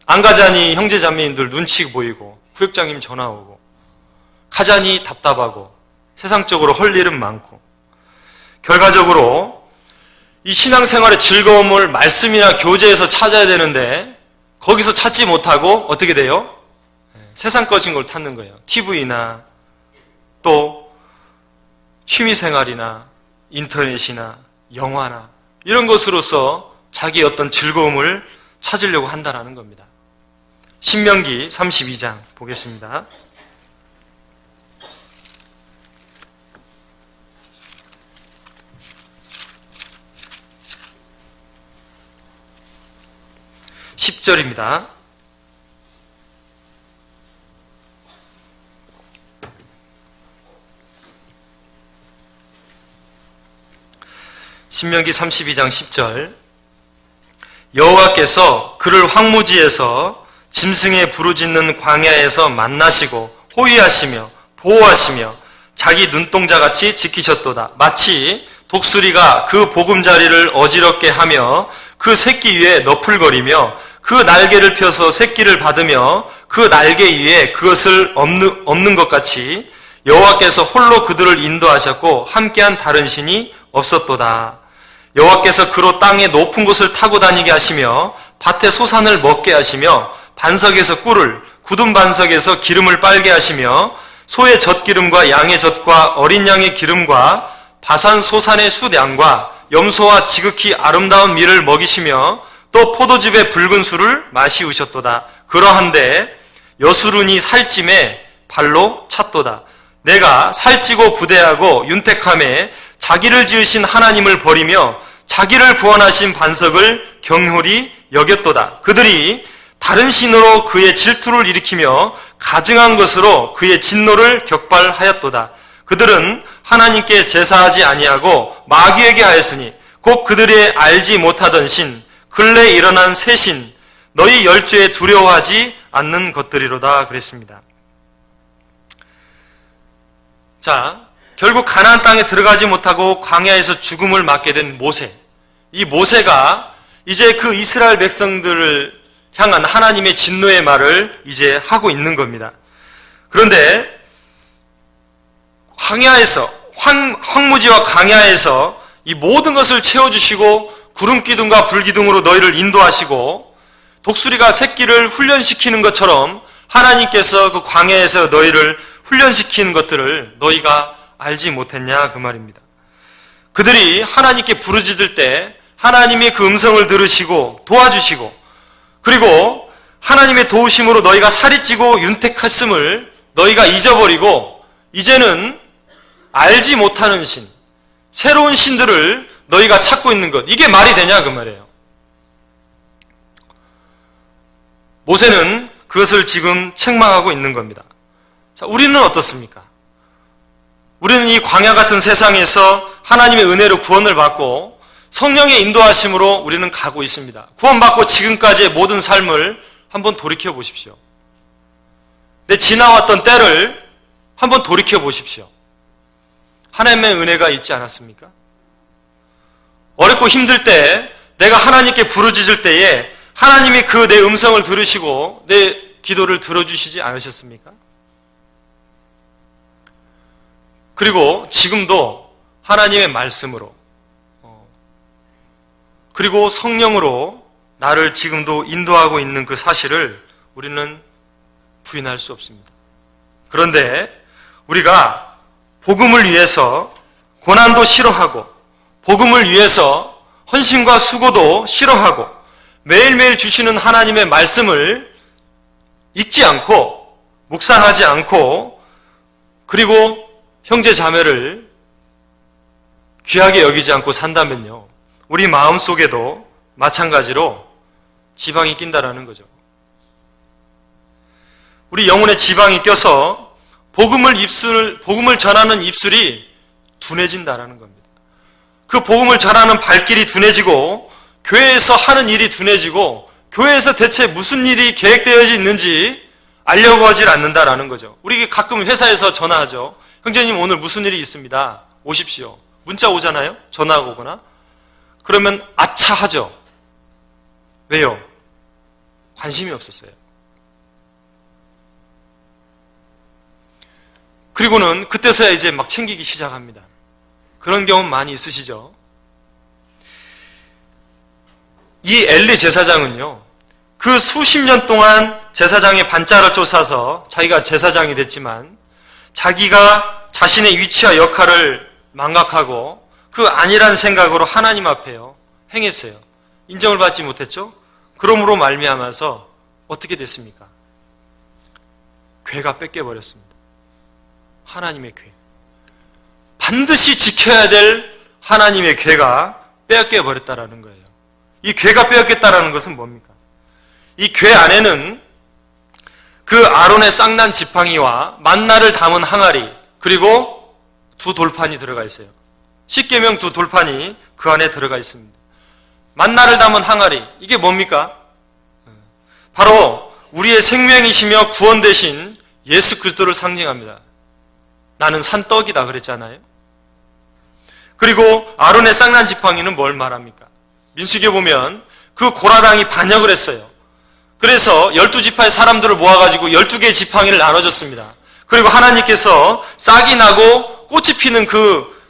안 가자니 형제자매님들 눈치 보이고 구역장님 전화 오고 가자니 답답하고 세상적으로 할 일은 많고 결과적으로 이 신앙생활의 즐거움을 말씀이나 교제에서 찾아야 되는데 거기서 찾지 못하고 어떻게 돼요? 세상 것인 걸 찾는 거예요. TV나 또 취미생활이나 인터넷이나 영화나 이런 것으로서 자기의 어떤 즐거움을 찾으려고 한다는 겁니다. 신명기 32장 보겠습니다. (10절입니다) 신명기 32장 10절 여호와께서 그를 황무지에서 짐승의 부르짖는 광야에서 만나시고 호위하시며 보호하시며 자기 눈동자같이 지키셨도다. 마치 독수리가 그 보금자리를 어지럽게 하며 그 새끼 위에 너풀거리며 그 날개를 펴서 새끼를 받으며 그 날개 위에 그것을 엎는 것 같이 여호와께서 홀로 그들을 인도하셨고 함께한 다른 신이 없었도다. 여호와께서 그로 땅의 높은 곳을 타고 다니게 하시며 밭의 소산을 먹게 하시며 반석에서 꿀을 굳은 반석에서 기름을 빨게 하시며 소의 젖기름과 양의 젖과 어린 양의 기름과 바산 소산의 숫양과 염소와 지극히 아름다운 밀을 먹이시며 또 포도즙의 붉은 술을 마시우셨도다. 그러한데 여수run이 살찜에 발로 찼도다. 내가 살찌고 부대하고 윤택함에 자기를 지으신 하나님을 버리며 자기를 구원하신 반석을 경홀히 여겼도다. 그들이 다른 신으로 그의 질투를 일으키며 가증한 것으로 그의 진노를 격발하였도다. 그들은 하나님께 제사하지 아니하고 마귀에게 하였으니 곧 그들의 알지 못하던 신, 근래 일어난 새 신, 너희 열조에 두려워하지 않는 것들이로다 그랬습니다. 자, 결국 가나안 땅에 들어가지 못하고 광야에서 죽음을 맞게 된 모세. 이 모세가 이제 그 이스라엘 백성들을 향한 하나님의 진노의 말을 이제 하고 있는 겁니다. 그런데 광야에서 황무지와 광야에서 이 모든 것을 채워주시고 구름 기둥과 불 기둥으로 너희를 인도하시고 독수리가 새끼를 훈련시키는 것처럼 하나님께서 그 광야에서 너희를 훈련시키는 것들을 너희가 알지 못했냐 그 말입니다. 그들이 하나님께 부르짖을 때 하나님이 그 음성을 들으시고 도와주시고 그리고 하나님의 도우심으로 너희가 살이 찌고 윤택했음을 너희가 잊어버리고 이제는 알지 못하는 신, 새로운 신들을 너희가 찾고 있는 것, 이게 말이 되냐 그 말이에요. 모세는 그것을 지금 책망하고 있는 겁니다. 자, 우리는 어떻습니까? 우리는 이 광야 같은 세상에서 하나님의 은혜로 구원을 받고 성령의 인도하심으로 우리는 가고 있습니다. 구원받고 지금까지의 모든 삶을 한번 돌이켜 보십시오. 내 지나왔던 때를 한번 돌이켜 보십시오. 하나님의 은혜가 있지 않았습니까? 어렵고 힘들 때 내가 하나님께 부르짖을 때에 하나님이 그 내 음성을 들으시고 내 기도를 들어주시지 않으셨습니까? 그리고 지금도 하나님의 말씀으로 그리고 성령으로 나를 지금도 인도하고 있는 그 사실을 우리는 부인할 수 없습니다. 그런데 우리가 복음을 위해서 고난도 싫어하고 복음을 위해서 헌신과 수고도 싫어하고 매일매일 주시는 하나님의 말씀을 읽지 않고 묵상하지 않고 그리고 형제 자매를 귀하게 여기지 않고 산다면요, 우리 마음속에도 마찬가지로 지방이 낀다라는 거죠. 우리 영혼에 지방이 껴서 복음을 전하는 입술이 둔해진다라는 겁니다. 그 복음을 전하는 발길이 둔해지고 교회에서 하는 일이 둔해지고 교회에서 대체 무슨 일이 계획되어 있는지 알려고 하질 않는다라는 거죠. 우리 가끔 회사에서 전화하죠. 형제님 오늘 무슨 일이 있습니다. 오십시오. 문자 오잖아요. 전화가 오거나. 그러면 아차 하죠. 왜요? 관심이 없었어요. 그리고는 그때서야 이제 막 챙기기 시작합니다. 그런 경험 많이 있으시죠? 이 엘리 제사장은요, 그 수십 년 동안 제사장의 반자를 쫓아서 자기가 제사장이 됐지만 자기가 자신의 위치와 역할을 망각하고 그 아니란 생각으로 하나님 앞에요 행했어요. 인정을 받지 못했죠? 그러므로 말미암아서 어떻게 됐습니까? 괴가 뺏겨버렸습니다. 하나님의 괴. 반드시 지켜야 될 하나님의 괴가 빼앗겨버렸다라는 거예요. 이 괴가 빼앗겼다라는 것은 뭡니까? 이 괴 안에는 그 아론의 쌍난 지팡이와 만나를 담은 항아리, 그리고 두 돌판이 들어가 있어요. 십계명 두 돌판이 그 안에 들어가 있습니다. 만나를 담은 항아리, 이게 뭡니까? 바로 우리의 생명이시며 구원 되신 예수 그리스도를 상징합니다. 나는 산떡이다 그랬잖아요. 그리고 아론의 쌍난 지팡이는 뭘 말합니까? 민수기에 보면 그 고라당이 반역을 했어요. 그래서 12지파의 사람들을 모아가지고 12개의 지팡이를 나눠줬습니다. 그리고 하나님께서 싹이 나고 꽃이 피는 그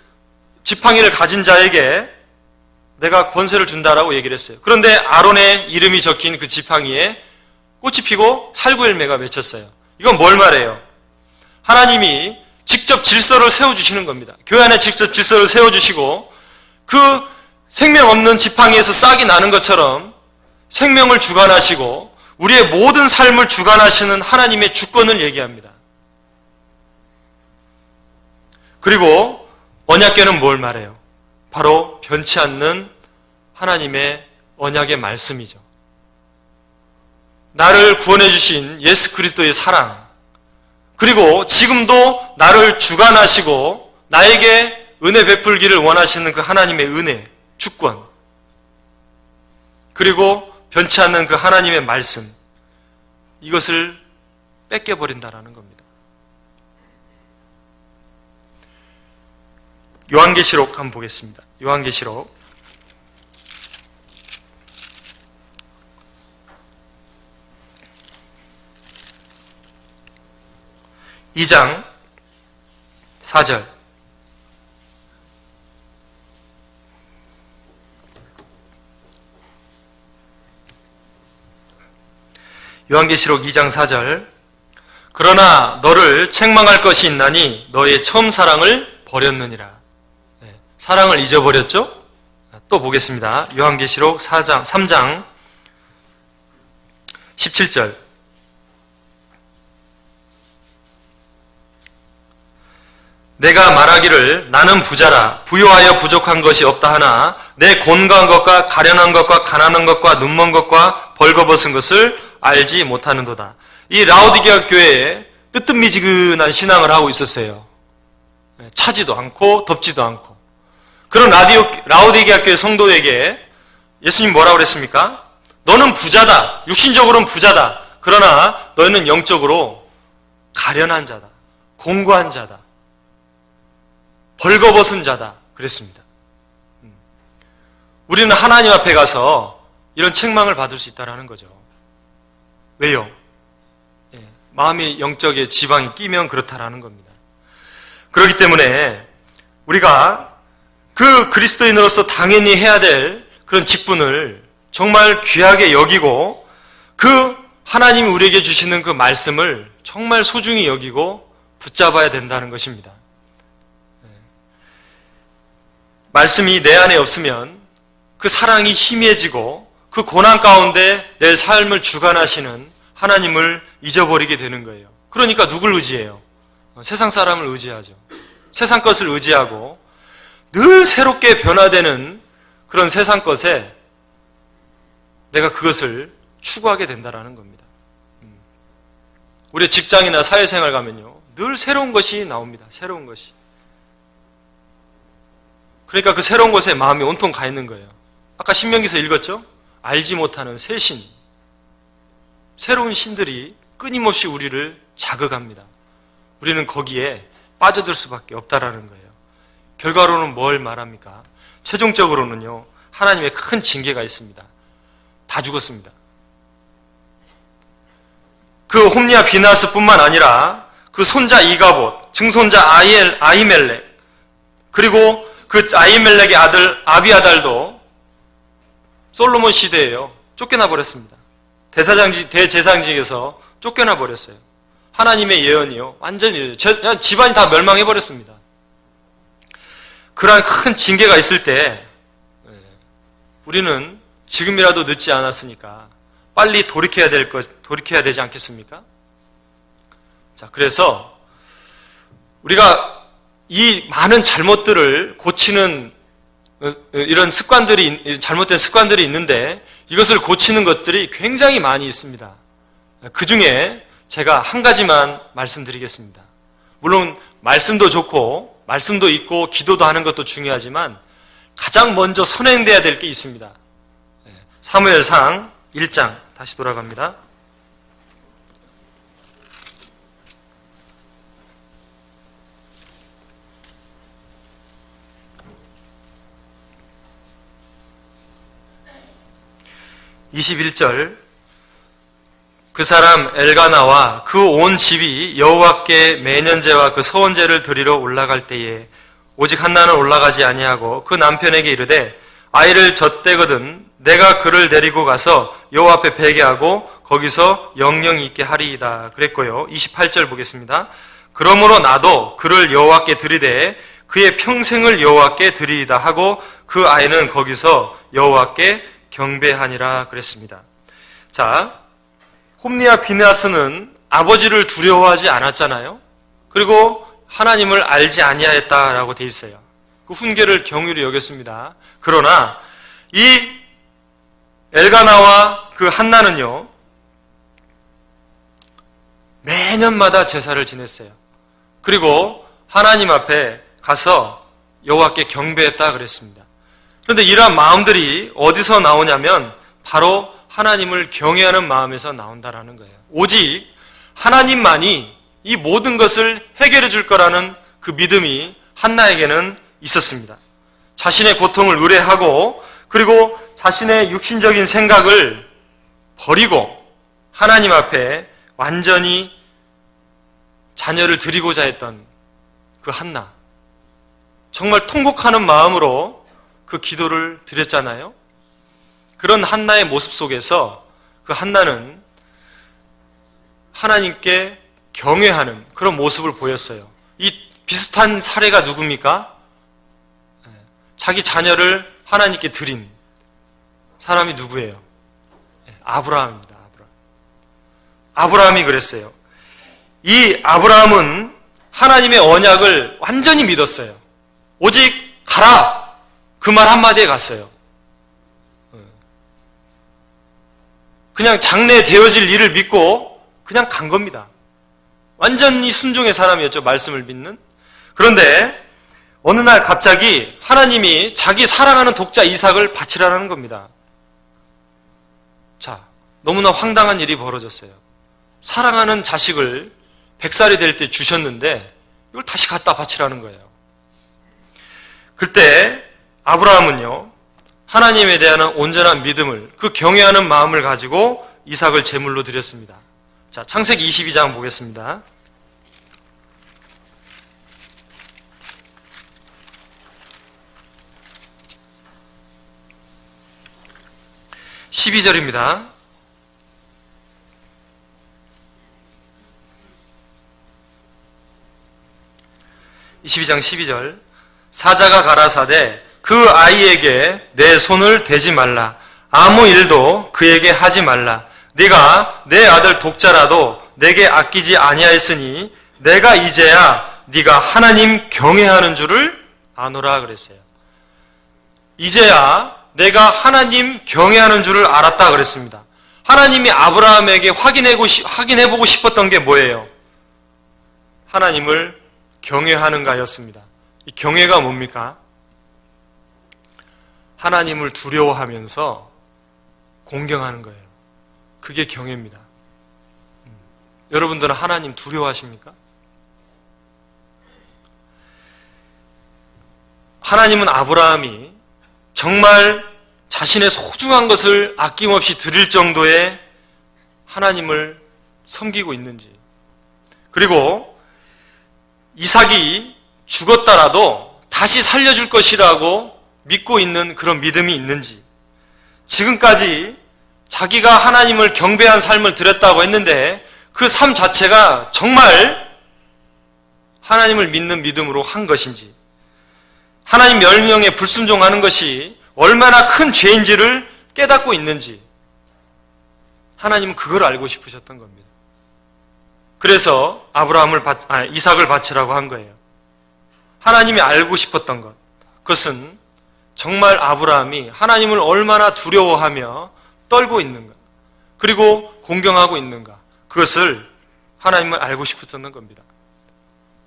지팡이를 가진 자에게 내가 권세를 준다라고 얘기를 했어요. 그런데 아론의 이름이 적힌 그 지팡이에 꽃이 피고 살구열매가 맺혔어요. 이건 뭘 말해요? 하나님이 직접 질서를 세워주시는 겁니다. 교회 안에 직접 질서를 세워주시고 그 생명 없는 지팡이에서 싹이 나는 것처럼 생명을 주관하시고 우리의 모든 삶을 주관하시는 하나님의 주권을 얘기합니다. 그리고 언약궤는 뭘 말해요? 바로 변치 않는 하나님의 언약의 말씀이죠. 나를 구원해 주신 예수 그리스도의 사랑, 그리고 지금도 나를 주관하시고 나에게 은혜 베풀기를 원하시는 그 하나님의 은혜, 주권, 그리고 변치 않는 그 하나님의 말씀, 이것을 뺏겨버린다라는 겁니다. 요한계시록 한번 보겠습니다. 요한계시록 2장 4절. 요한계시록 2장 4절. 그러나 너를 책망할 것이 있나니 너의 처음 사랑을 버렸느니라. 사랑을 잊어버렸죠? 또 보겠습니다. 요한계시록 3장 17절. 내가 말하기를 나는 부자라 부요하여 부족한 것이 없다 하나 내 곤고한 것과 가련한 것과 가난한 것과 눈먼 것과 벌거벗은 것을 알지 못하는도다. 이 라오디게아 교회에 뜨뜻미지근한 신앙을 하고 있었어요. 차지도 않고 덥지도 않고. 그런 라오디게아 교회 성도에게 예수님 뭐라고 그랬습니까? 너는 부자다. 육신적으로는 부자다. 그러나 너희는 영적으로 가련한 자다. 공고한 자다. 벌거벗은 자다. 그랬습니다. 우리는 하나님 앞에 가서 이런 책망을 받을 수 있다는 거죠. 왜요? 마음이 영적에 지방이 끼면 그렇다라는 겁니다. 그렇기 때문에 우리가 그 그리스도인으로서 당연히 해야 될 그런 직분을 정말 귀하게 여기고 그 하나님이 우리에게 주시는 그 말씀을 정말 소중히 여기고 붙잡아야 된다는 것입니다. 말씀이 내 안에 없으면 그 사랑이 희미해지고 그 고난 가운데 내 삶을 주관하시는 하나님을 잊어버리게 되는 거예요. 그러니까 누굴 의지해요? 세상 사람을 의지하죠. 세상 것을 의지하고 늘 새롭게 변화되는 그런 세상 것에 내가 그것을 추구하게 된다는 겁니다. 우리 직장이나 사회생활 가면요. 늘 새로운 것이 나옵니다. 새로운 것이. 그러니까 그 새로운 것에 마음이 온통 가 있는 거예요. 아까 신명기서 읽었죠? 알지 못하는 새 신, 새로운 신들이 끊임없이 우리를 자극합니다. 우리는 거기에 빠져들 수밖에 없다라는 거예요. 결과로는 뭘 말합니까? 최종적으로는요, 하나님의 큰 징계가 있습니다. 다 죽었습니다. 그 홈리와 비나스뿐만 아니라 그 손자 이가봇, 증손자 아히멜렉, 그리고 그 아히멜렉의 아들 아비아달도 솔로몬 시대에요. 쫓겨나 버렸습니다. 대제사장직에서 쫓겨나 버렸어요. 하나님의 예언이요. 완전히 집안이 다 멸망해 버렸습니다. 그러한 큰 징계가 있을 때 우리는 지금이라도 늦지 않았으니까 빨리 돌이켜야 되지 않겠습니까? 자, 그래서 우리가 이 많은 잘못들을 고치는 이런 잘못된 습관들이 있는데 이것을 고치는 것들이 굉장히 많이 있습니다. 그 중에 제가 한 가지만 말씀드리겠습니다. 물론 말씀도 좋고 말씀도 있고 기도도 하는 것도 중요하지만 가장 먼저 선행돼야 될 게 있습니다. 사무엘상 1장 다시 돌아갑니다. (21절) 그 사람 엘가나와 그 온 집이 여호와께 매년제와 그 서원제를 드리러 올라갈 때에 오직 한나는 올라가지 아니하고 그 남편에게 이르되 아이를 젖대거든 내가 그를 데리고 가서 여호와 앞에 배게하고 거기서 영영이 있게 하리이다 그랬고요. 28절 보겠습니다. 그러므로 나도 그를 여호와께 드리되 그의 평생을 여호와께 드리이다 하고 그 아이는 거기서 여호와께 경배하니라 그랬습니다. 자, 홈리와 비느하스는 아버지를 두려워하지 않았잖아요. 그리고 하나님을 알지 아니하였다라고 돼 있어요. 그 훈계를 경유로 여겼습니다. 그러나 이 엘가나와 그 한나는요, 매년마다 제사를 지냈어요. 그리고 하나님 앞에 가서 여호와께 경배했다 그랬습니다. 그런데 이러한 마음들이 어디서 나오냐면 바로 하나님을 경외하는 마음에서 나온다라는 거예요. 오직 하나님만이 이 모든 것을 해결해 줄 거라는 그 믿음이 한나에게는 있었습니다. 자신의 고통을 의뢰하고 그리고 자신의 육신적인 생각을 버리고 하나님 앞에 완전히 자녀를 드리고자 했던 그 한나, 정말 통곡하는 마음으로 그 기도를 드렸잖아요. 그런 한나의 모습 속에서 그 한나는 하나님께 경외하는 그런 모습을 보였어요. 이 비슷한 사례가 누굽니까? 자기 자녀를 하나님께 드린 사람이 누구예요? 아브라함입니다. 아브라함이 그랬어요. 이 아브라함은 하나님의 언약을 완전히 믿었어요. 오직 가라! 그 말 한마디에 갔어요. 그냥 장래 되어질 일을 믿고 그냥 간 겁니다. 완전히 순종의 사람이었죠. 말씀을 믿는. 그런데 어느 날 갑자기 하나님이 자기 사랑하는 독자 이삭을 바치라는 겁니다. 자, 너무나 황당한 일이 벌어졌어요. 사랑하는 자식을 100살이 될 때 주셨는데 이걸 다시 갖다 바치라는 거예요. 그때 아브라함은요, 하나님에 대한 온전한 믿음을, 그 경외하는 마음을 가지고 이삭을 제물로 드렸습니다. 자, 창세기 22장 보겠습니다. (12절입니다) 22장 12절 사자가 가라사대 그 아이에게 내 손을 대지 말라 아무 일도 그에게 하지 말라 네가 내 아들 독자라도 내게 아끼지 아니하였으니 내가 이제야 네가 하나님 경외하는 줄을 아노라 그랬어요. 이제야 내가 하나님 경외하는 줄을 알았다 그랬습니다. 하나님이 아브라함에게 확인해보고 싶었던 게 뭐예요? 하나님을 경외하는가였습니다. 이 경외가 뭡니까? 하나님을 두려워하면서 공경하는 거예요. 그게 경외입니다. 여러분들은 하나님 두려워하십니까? 하나님은 아브라함이 정말 자신의 소중한 것을 아낌없이 드릴 정도의 하나님을 섬기고 있는지, 그리고 이삭이 죽었더라도 다시 살려줄 것이라고 믿고 있는 그런 믿음이 있는지, 지금까지 자기가 하나님을 경배한 삶을 드렸다고 했는데 그 삶 자체가 정말 하나님을 믿는 믿음으로 한 것인지, 하나님 명령에 불순종하는 것이 얼마나 큰 죄인지를 깨닫고 있는지, 하나님은 그걸 알고 싶으셨던 겁니다. 그래서 이삭을 바치라고 한 거예요. 하나님이 알고 싶었던 것, 그것은 정말 아브라함이 하나님을 얼마나 두려워하며 떨고 있는가, 그리고 공경하고 있는가, 그것을 하나님은 알고 싶었던 겁니다.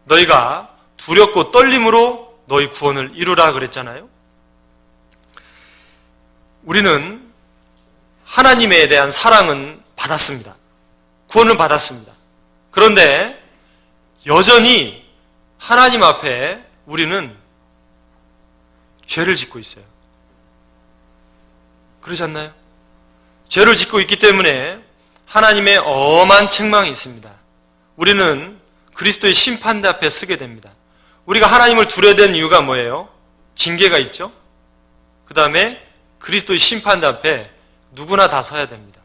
너희가 두렵고 떨림으로 너희 구원을 이루라 그랬잖아요. 우리는 하나님에 대한 사랑은 받았습니다. 구원을 받았습니다. 그런데 여전히 하나님 앞에 우리는 죄를 짓고 있어요. 그렇지 않나요? 죄를 짓고 있기 때문에 하나님의 엄한 책망이 있습니다. 우리는 그리스도의 심판대 앞에 서게 됩니다. 우리가 하나님을 두려야 되는 이유가 뭐예요? 징계가 있죠? 그 다음에 그리스도의 심판대 앞에 누구나 다 서야 됩니다.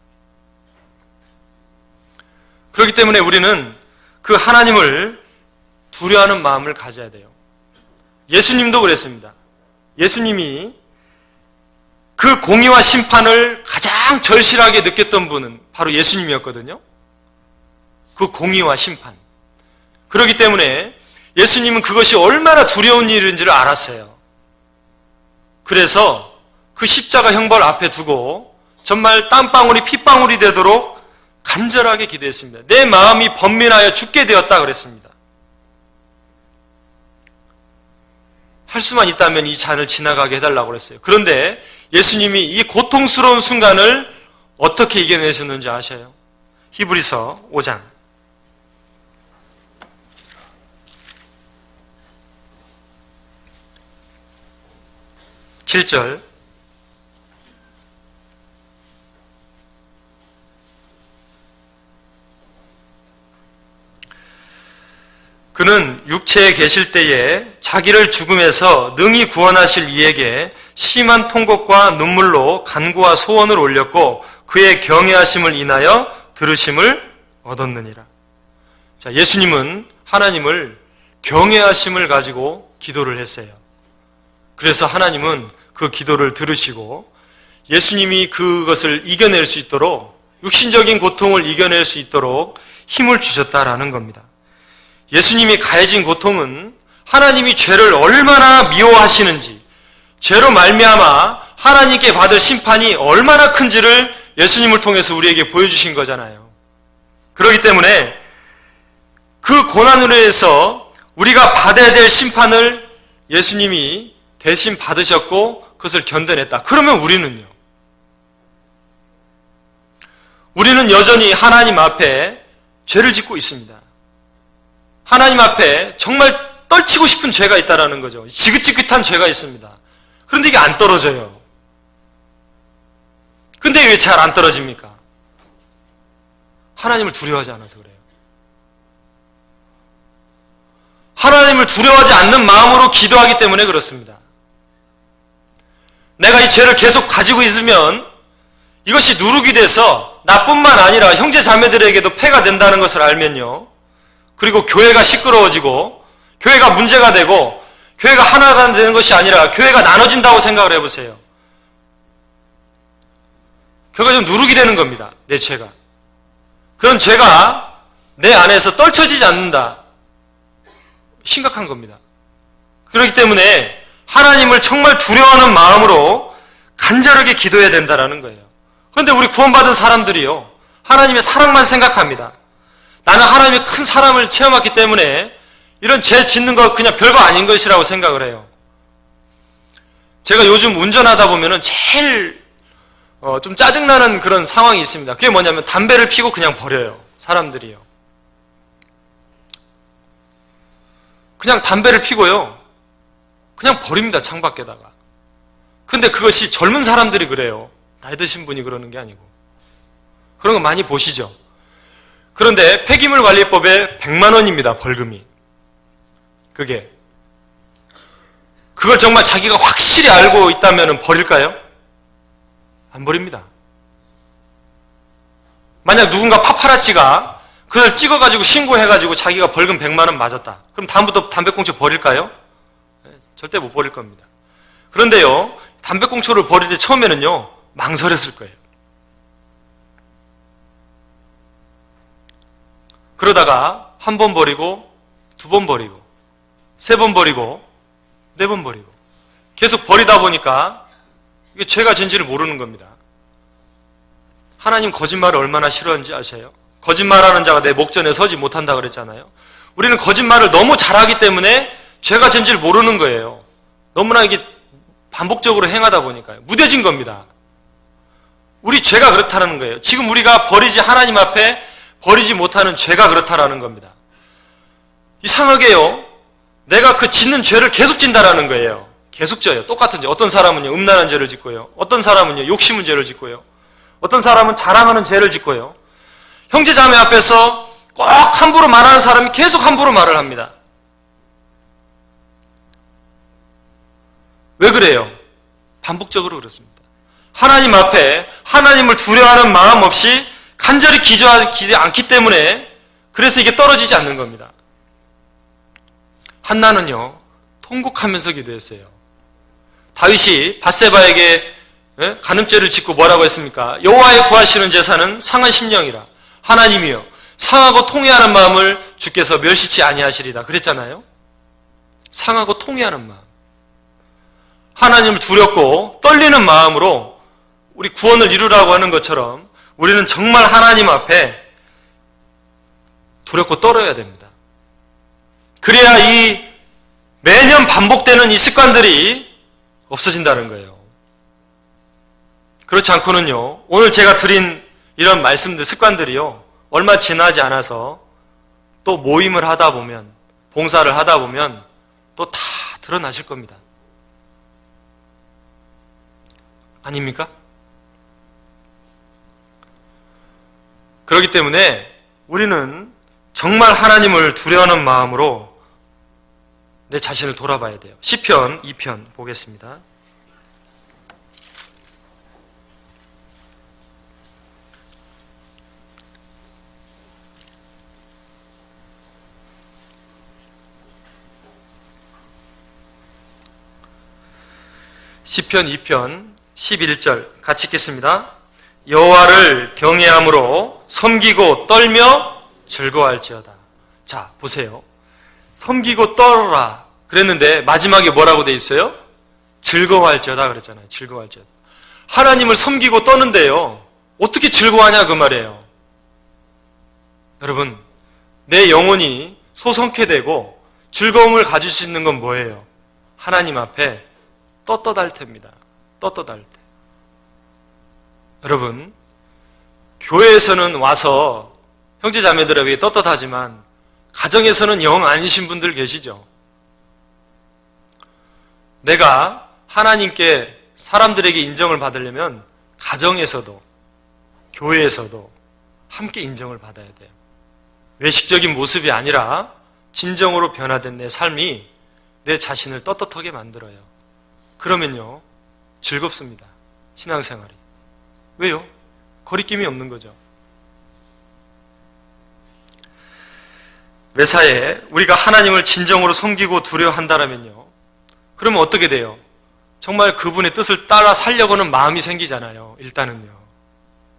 그렇기 때문에 우리는 그 하나님을 두려워하는 마음을 가져야 돼요. 예수님도 그랬습니다. 예수님이 그 공의와 심판을 가장 절실하게 느꼈던 분은 바로 예수님이었거든요. 그 공의와 심판. 그렇기 때문에 예수님은 그것이 얼마나 두려운 일인지를 알았어요. 그래서 그 십자가 형벌 앞에 두고 정말 땀방울이 핏방울이 되도록 간절하게 기도했습니다. 내 마음이 번민하여 죽게 되었다 그랬습니다. 할 수만 있다면 이 잔을 지나가게 해달라고 그랬어요. 그런데 예수님이 이 고통스러운 순간을 어떻게 이겨내셨는지 아셔요? 히브리서 5장 7절, 그는 육체에 계실 때에 자기를 죽음에서 능히 구원하실 이에게 심한 통곡과 눈물로 간구와 소원을 올렸고 그의 경외하심을 인하여 들으심을 얻었느니라. 자, 예수님은 하나님을 경외하심을 가지고 기도를 했어요. 그래서 하나님은 그 기도를 들으시고 예수님이 그것을 이겨낼 수 있도록, 육신적인 고통을 이겨낼 수 있도록 힘을 주셨다라는 겁니다. 예수님이 가해진 고통은 하나님이 죄를 얼마나 미워하시는지, 죄로 말미암아 하나님께 받을 심판이 얼마나 큰지를 예수님을 통해서 우리에게 보여주신 거잖아요. 그렇기 때문에 그 고난으로 해서 우리가 받아야 될 심판을 예수님이 대신 받으셨고 그것을 견뎌냈다. 그러면 우리는요? 우리는 여전히 하나님 앞에 죄를 짓고 있습니다. 하나님 앞에 정말 떨치고 싶은 죄가 있다라는 거죠. 지긋지긋한 죄가 있습니다. 그런데 이게 안 떨어져요. 근데 왜 잘 안 떨어집니까? 하나님을 두려워하지 않아서 그래요. 하나님을 두려워하지 않는 마음으로 기도하기 때문에 그렇습니다. 내가 이 죄를 계속 가지고 있으면 이것이 누룩이 돼서 나뿐만 아니라 형제 자매들에게도 폐가 된다는 것을 알면요. 그리고 교회가 시끄러워지고 교회가 문제가 되고 교회가 하나가 되는 것이 아니라 교회가 나눠진다고 생각을 해보세요. 결과적으로 누룩이 되는 겁니다. 내 죄가. 그런 죄가 내 안에서 떨쳐지지 않는다. 심각한 겁니다. 그렇기 때문에 하나님을 정말 두려워하는 마음으로 간절하게 기도해야 된다는 거예요. 그런데 우리 구원받은 사람들이요, 하나님의 사랑만 생각합니다. 나는 하나님의 큰 사랑을 체험했기 때문에 이런 죄 짓는 거 그냥 별거 아닌 것이라고 생각을 해요. 제가 요즘 운전하다 보면은 제일 좀 짜증나는 그런 상황이 있습니다. 그게 뭐냐면 담배를 피고 그냥 버려요. 사람들이요. 그냥 담배를 피고요. 그냥 버립니다. 창밖에다가. 근데 그것이 젊은 사람들이 그래요. 나이 드신 분이 그러는 게 아니고. 그런 거 많이 보시죠. 그런데 폐기물 관리법에 100만 원입니다. 벌금이. 그걸 정말 자기가 확실히 알고 있다면 버릴까요? 안 버립니다. 만약 누군가 파파라치가 그걸 찍어가지고 신고해가지고 자기가 벌금 100만 원 맞았다. 그럼 다음부터 담배꽁초 버릴까요? 절대 못 버릴 겁니다. 그런데요, 담배꽁초를 버릴 때 처음에는요, 망설였을 거예요. 그러다가 한 번 버리고, 2번 버리고, 3번 버리고, 4번 버리고, 계속 버리다 보니까 이게 죄가 진지를 모르는 겁니다. 하나님 거짓말을 얼마나 싫어하는지 아세요? 거짓말하는 자가 내 목전에 서지 못한다 그랬잖아요. 우리는 거짓말을 너무 잘하기 때문에 죄가 진지를 모르는 거예요. 너무나 이게 반복적으로 행하다 보니까요. 무뎌진 겁니다. 우리 죄가 그렇다는 거예요. 지금 우리가 하나님 앞에 버리지 못하는 죄가 그렇다라는 겁니다. 이상하게요. 내가 그 짓는 죄를 계속 진다라는 거예요. 계속 져요. 똑같은 죄. 어떤 사람은요, 음란한 죄를 짓고요. 어떤 사람은요, 욕심은 죄를 짓고요. 어떤 사람은 자랑하는 죄를 짓고요. 형제 자매 앞에서 꼭 함부로 말하는 사람이 계속 함부로 말을 합니다. 왜 그래요? 반복적으로 그렇습니다. 하나님 앞에 하나님을 두려워하는 마음 없이 간절히 기도하지 않기 때문에 그래서 이게 떨어지지 않는 겁니다. 한나는요, 통곡하면서 기도했어요. 다윗이 밧세바에게 간음죄를 짓고 뭐라고 했습니까? 여호와의 구하시는 제사는 상한 심령이라. 하나님이여, 상하고 통회하는 마음을 주께서 멸시치 아니하시리다. 그랬잖아요. 상하고 통회하는 마음. 하나님을 두렵고 떨리는 마음으로 우리 구원을 이루라고 하는 것처럼 우리는 정말 하나님 앞에 두렵고 떨어야 됩니다. 그래야 이 매년 반복되는 이 습관들이 없어진다는 거예요. 그렇지 않고는요, 오늘 제가 드린 이런 말씀들, 습관들이요, 얼마 지나지 않아서 또 모임을 하다 보면, 봉사를 하다 보면 또 다 드러나실 겁니다. 아닙니까? 그렇기 때문에 우리는 정말 하나님을 두려워하는 마음으로 내 자신을 돌아봐야 돼요. 시편 2편 보겠습니다. 시편 2편 11절 같이 읽겠습니다. 여호와를 경외함으로 섬기고 떨며 즐거워할지어다. 자, 보세요. 섬기고 떨어라 그랬는데 마지막에 뭐라고 돼 있어요? 즐거워할지어다 그랬잖아요. 즐거워할지어다. 하나님을 섬기고 떠는데요, 어떻게 즐거워하냐 그 말이에요. 여러분, 내 영혼이 소성케 되고 즐거움을 가질 수 있는 건 뭐예요? 하나님 앞에 떳떳할 때입니다. 떳떳할 때. 여러분, 교회에서는 와서 형제 자매들에게 떳떳하지만 가정에서는 영 아니신 분들 계시죠? 내가 하나님께 사람들에게 인정을 받으려면 가정에서도 교회에서도 함께 인정을 받아야 돼요. 외식적인 모습이 아니라 진정으로 변화된 내 삶이 내 자신을 떳떳하게 만들어요. 그러면요, 즐겁습니다. 신앙생활이. 왜요? 거리낌이 없는 거죠. 매사에 우리가 하나님을 진정으로 섬기고 두려워한다면요, 그러면 어떻게 돼요? 정말 그분의 뜻을 따라 살려고 하는 마음이 생기잖아요. 일단은요,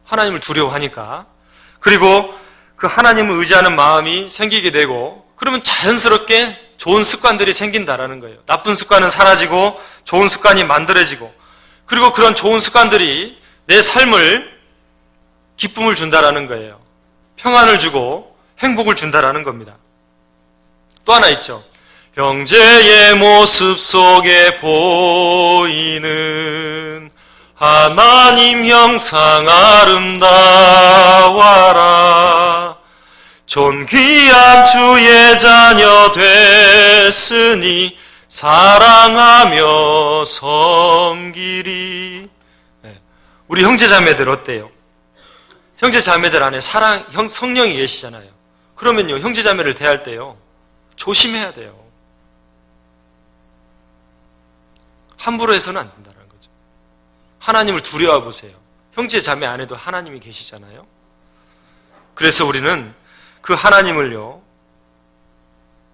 하나님을 두려워하니까. 그리고 그 하나님을 의지하는 마음이 생기게 되고, 그러면 자연스럽게 좋은 습관들이 생긴다라는 거예요. 나쁜 습관은 사라지고 좋은 습관이 만들어지고, 그리고 그런 좋은 습관들이 내 삶을 기쁨을 준다라는 거예요. 평안을 주고 행복을 준다라는 겁니다. 또 하나 있죠. 형제의 모습 속에 보이는 하나님 형상 아름다워라. 존귀한 주의 자녀 됐으니 사랑하며 섬기리. 우리 형제자매들 어때요? 형제자매들 안에 성령이 계시잖아요. 그러면요, 형제자매를 대할 때요, 조심해야 돼요. 함부로 해서는 안 된다는 거죠. 하나님을 두려워 보세요. 형제자매 안에도 하나님이 계시잖아요. 그래서 우리는 그 하나님을요,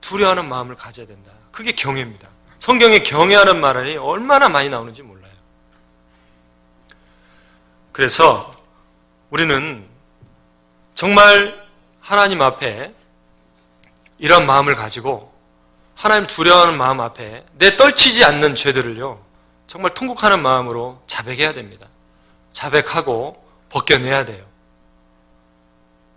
두려워하는 마음을 가져야 된다. 그게 경외입니다. 성경에 경외하는 말이 얼마나 많이 나오는지 몰라요. 그래서 우리는 정말 하나님 앞에 이런 마음을 가지고 하나님 두려워하는 마음 앞에 내 떨치지 않는 죄들을요, 정말 통곡하는 마음으로 자백해야 됩니다. 자백하고 벗겨내야 돼요.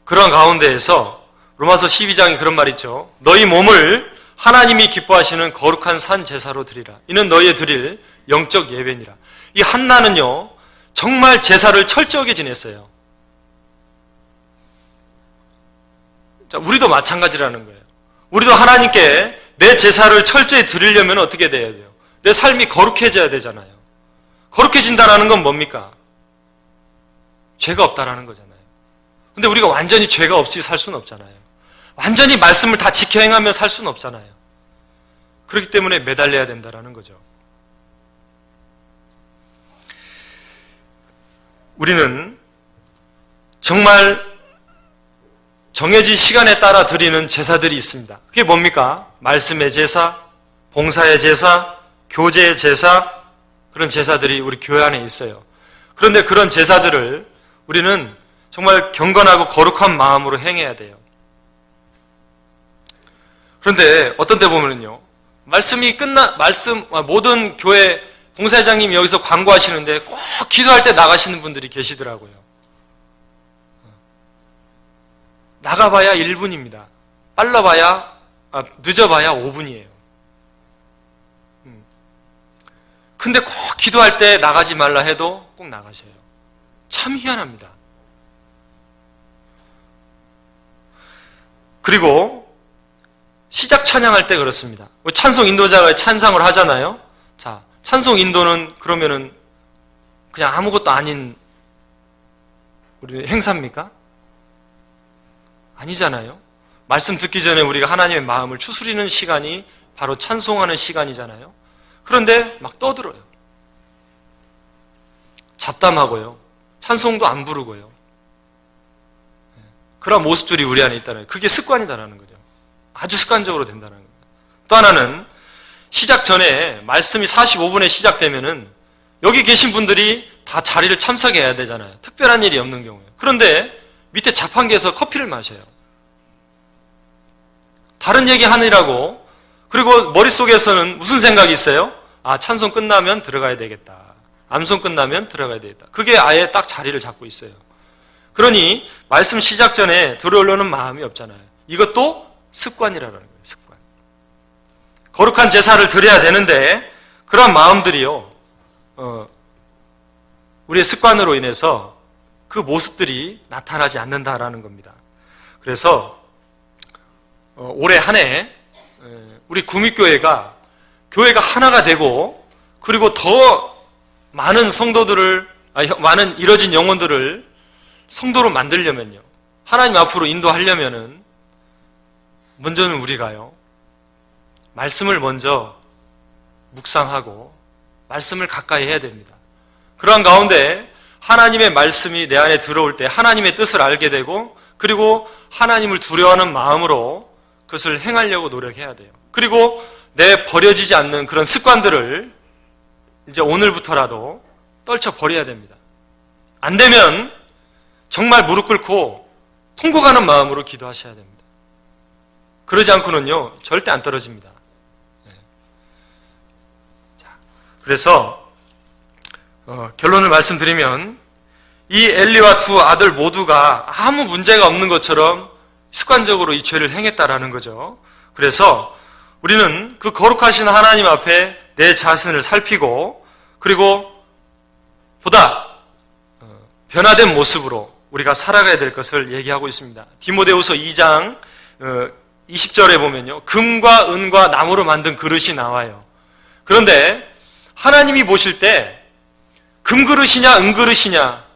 그런 가운데에서 로마서 12장에 그런 말이 있죠. 너희 몸을 하나님이 기뻐하시는 거룩한 산 제사로 드리라. 이는 너희의 드릴 영적 예배니라. 이 한나는요, 정말 제사를 철저하게 지냈어요. 자, 우리도 마찬가지라는 거예요. 우리도 하나님께 내 제사를 철저히 드리려면 어떻게 돼야 돼요? 내 삶이 거룩해져야 되잖아요. 거룩해진다는 건 뭡니까? 죄가 없다라는 거잖아요. 근데 우리가 완전히 죄가 없이 살 수는 없잖아요. 완전히 말씀을 다 지켜 행하며 살 수는 없잖아요. 그렇기 때문에 매달려야 된다라는 거죠. 우리는 정말 정해진 시간에 따라 드리는 제사들이 있습니다. 그게 뭡니까? 말씀의 제사, 봉사의 제사, 교제의 제사, 그런 제사들이 우리 교회 안에 있어요. 그런데 그런 제사들을 우리는 정말 경건하고 거룩한 마음으로 행해야 돼요. 그런데 어떤 때 보면요, 모든 교회 봉사회장님이 여기서 광고하시는데 꼭 기도할 때 나가시는 분들이 계시더라고요. 나가봐야 1분입니다. 늦어봐야 5분이에요. 근데 꼭 기도할 때 나가지 말라 해도 꼭 나가셔요. 참 희한합니다. 그리고 시작 찬양할 때 그렇습니다. 찬송 인도자가 찬상을 하잖아요. 자, 찬송 인도는 그러면은 그냥 아무것도 아닌 우리 행사입니까? 아니잖아요. 말씀 듣기 전에 우리가 하나님의 마음을 추스리는 시간이 바로 찬송하는 시간이잖아요. 그런데 막 떠들어요. 잡담하고요. 찬송도 안 부르고요. 그런 모습들이 우리 안에 있다는 거예요. 그게 습관이다라는 거죠. 아주 습관적으로 된다는 거예요. 또 하나는 시작 전에 말씀이 45분에 시작되면은 여기 계신 분들이 다 자리를 참석해야 되잖아요. 특별한 일이 없는 경우에. 그런데 밑에 자판기에서 커피를 마셔요. 다른 얘기 하느라고. 그리고 머릿속에서는 무슨 생각이 있어요? 아, 찬송 끝나면 들어가야 되겠다. 암송 끝나면 들어가야 되겠다. 그게 아예 딱 자리를 잡고 있어요. 그러니 말씀 시작 전에 들어오려는 마음이 없잖아요. 이것도 습관이라는 거예요. 습관. 거룩한 제사를 드려야 되는데 그런 마음들이요, 우리의 습관으로 인해서 그 모습들이 나타나지 않는다라는 겁니다. 그래서 올해 한 해 우리 구미교회가 하나가 되고, 그리고 더 많은 많은 이뤄진 영혼들을 성도로 만들려면요, 하나님 앞으로 인도하려면은 먼저는 우리가요, 말씀을 먼저 묵상하고 말씀을 가까이 해야 됩니다. 그러한 가운데 하나님의 말씀이 내 안에 들어올 때 하나님의 뜻을 알게 되고, 그리고 하나님을 두려워하는 마음으로 그것을 행하려고 노력해야 돼요. 그리고 내 버려지지 않는 그런 습관들을 이제 오늘부터라도 떨쳐버려야 됩니다. 안 되면 정말 무릎 꿇고 통곡하는 마음으로 기도하셔야 됩니다. 그러지 않고는요, 절대 안 떨어집니다. 자, 그래서 결론을 말씀드리면 이 엘리와 두 아들 모두가 아무 문제가 없는 것처럼 습관적으로 이 죄를 행했다라는 거죠. 그래서 우리는 그 거룩하신 하나님 앞에 내 자신을 살피고, 그리고 보다 변화된 모습으로 우리가 살아가야 될 것을 얘기하고 있습니다. 디모데후서 2장 20절에 보면요, 금과 은과 나무로 만든 그릇이 나와요. 그런데 하나님이 보실 때 금그릇이냐 은그릇이냐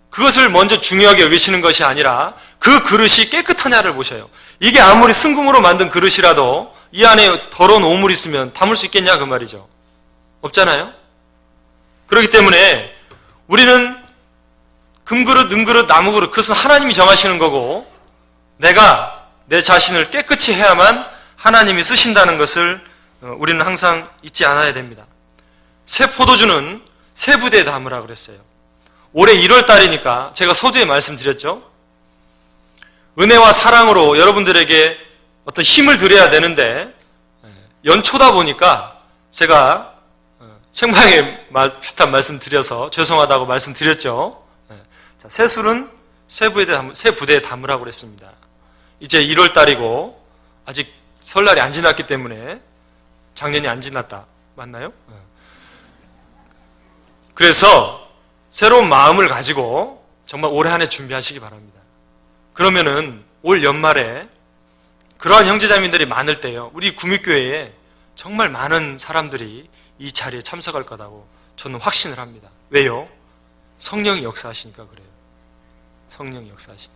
그것을 먼저 중요하게 여기시는 것이 아니라 그 그릇이 깨끗하냐를 보셔요. 이게 아무리 순금으로 만든 그릇이라도 이 안에 더러운 오물이 있으면 담을 수 있겠냐 그 말이죠. 없잖아요. 그렇기 때문에 우리는 금그릇, 은그릇, 나무그릇, 그것은 하나님이 정하시는 거고 내가 내 자신을 깨끗이 해야만 하나님이 쓰신다는 것을 우리는 항상 잊지 않아야 됩니다. 새 포도주는 새 부대에 담으라 그랬어요. 올해 1월 달이니까 제가 서두에 말씀드렸죠. 은혜와 사랑으로 여러분들에게 어떤 힘을 드려야 되는데 연초다 보니까 제가 책망에 비슷한 말씀 드려서 죄송하다고 말씀드렸죠. 새 술은 새 부대에 담으라고 그랬습니다. 이제 1월 달이고 아직 설날이 안 지났기 때문에 작년이 안 지났다. 맞나요? 그래서 새로운 마음을 가지고 정말 올해 한 해 준비하시기 바랍니다. 그러면은 올 연말에 그러한 형제자매들이 많을 때요, 우리 구미교회에 정말 많은 사람들이 이 자리에 참석할 거라고 저는 확신을 합니다. 왜요? 성령이 역사하시니까 그래요. 성령이 역사하시니까.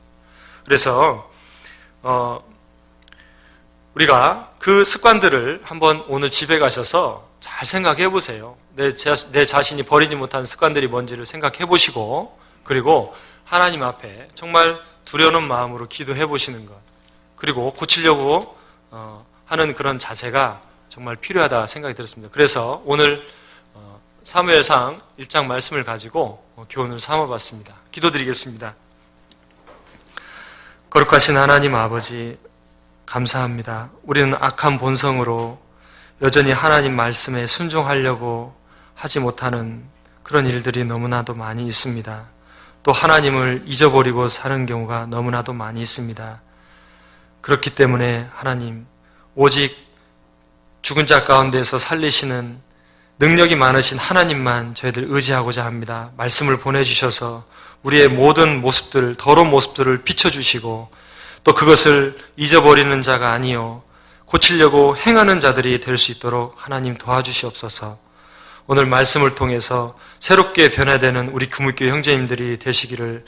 그래서 우리가 그 습관들을 한번 오늘 집에 가셔서 잘 생각해 보세요. 내 자신이 버리지 못한 습관들이 뭔지를 생각해 보시고, 그리고 하나님 앞에 정말 두려운 마음으로 기도해 보시는 것, 그리고 고치려고 하는 그런 자세가 정말 필요하다 생각이 들었습니다. 그래서 오늘 사무엘상 1장 말씀을 가지고 교훈을 삼아봤습니다. 기도드리겠습니다. 거룩하신 하나님 아버지, 감사합니다. 우리는 악한 본성으로 여전히 하나님 말씀에 순종하려고 하지 못하는 그런 일들이 너무나도 많이 있습니다. 또 하나님을 잊어버리고 사는 경우가 너무나도 많이 있습니다. 그렇기 때문에 하나님, 오직 죽은 자 가운데서 살리시는 능력이 많으신 하나님만 저희들 의지하고자 합니다. 말씀을 보내주셔서 우리의 모든 모습들, 더러운 모습들을 비춰주시고 또 그것을 잊어버리는 자가 아니요 고치려고 행하는 자들이 될 수 있도록 하나님 도와주시옵소서. 오늘 말씀을 통해서 새롭게 변화되는 우리 구물교 형제님들이 되시기를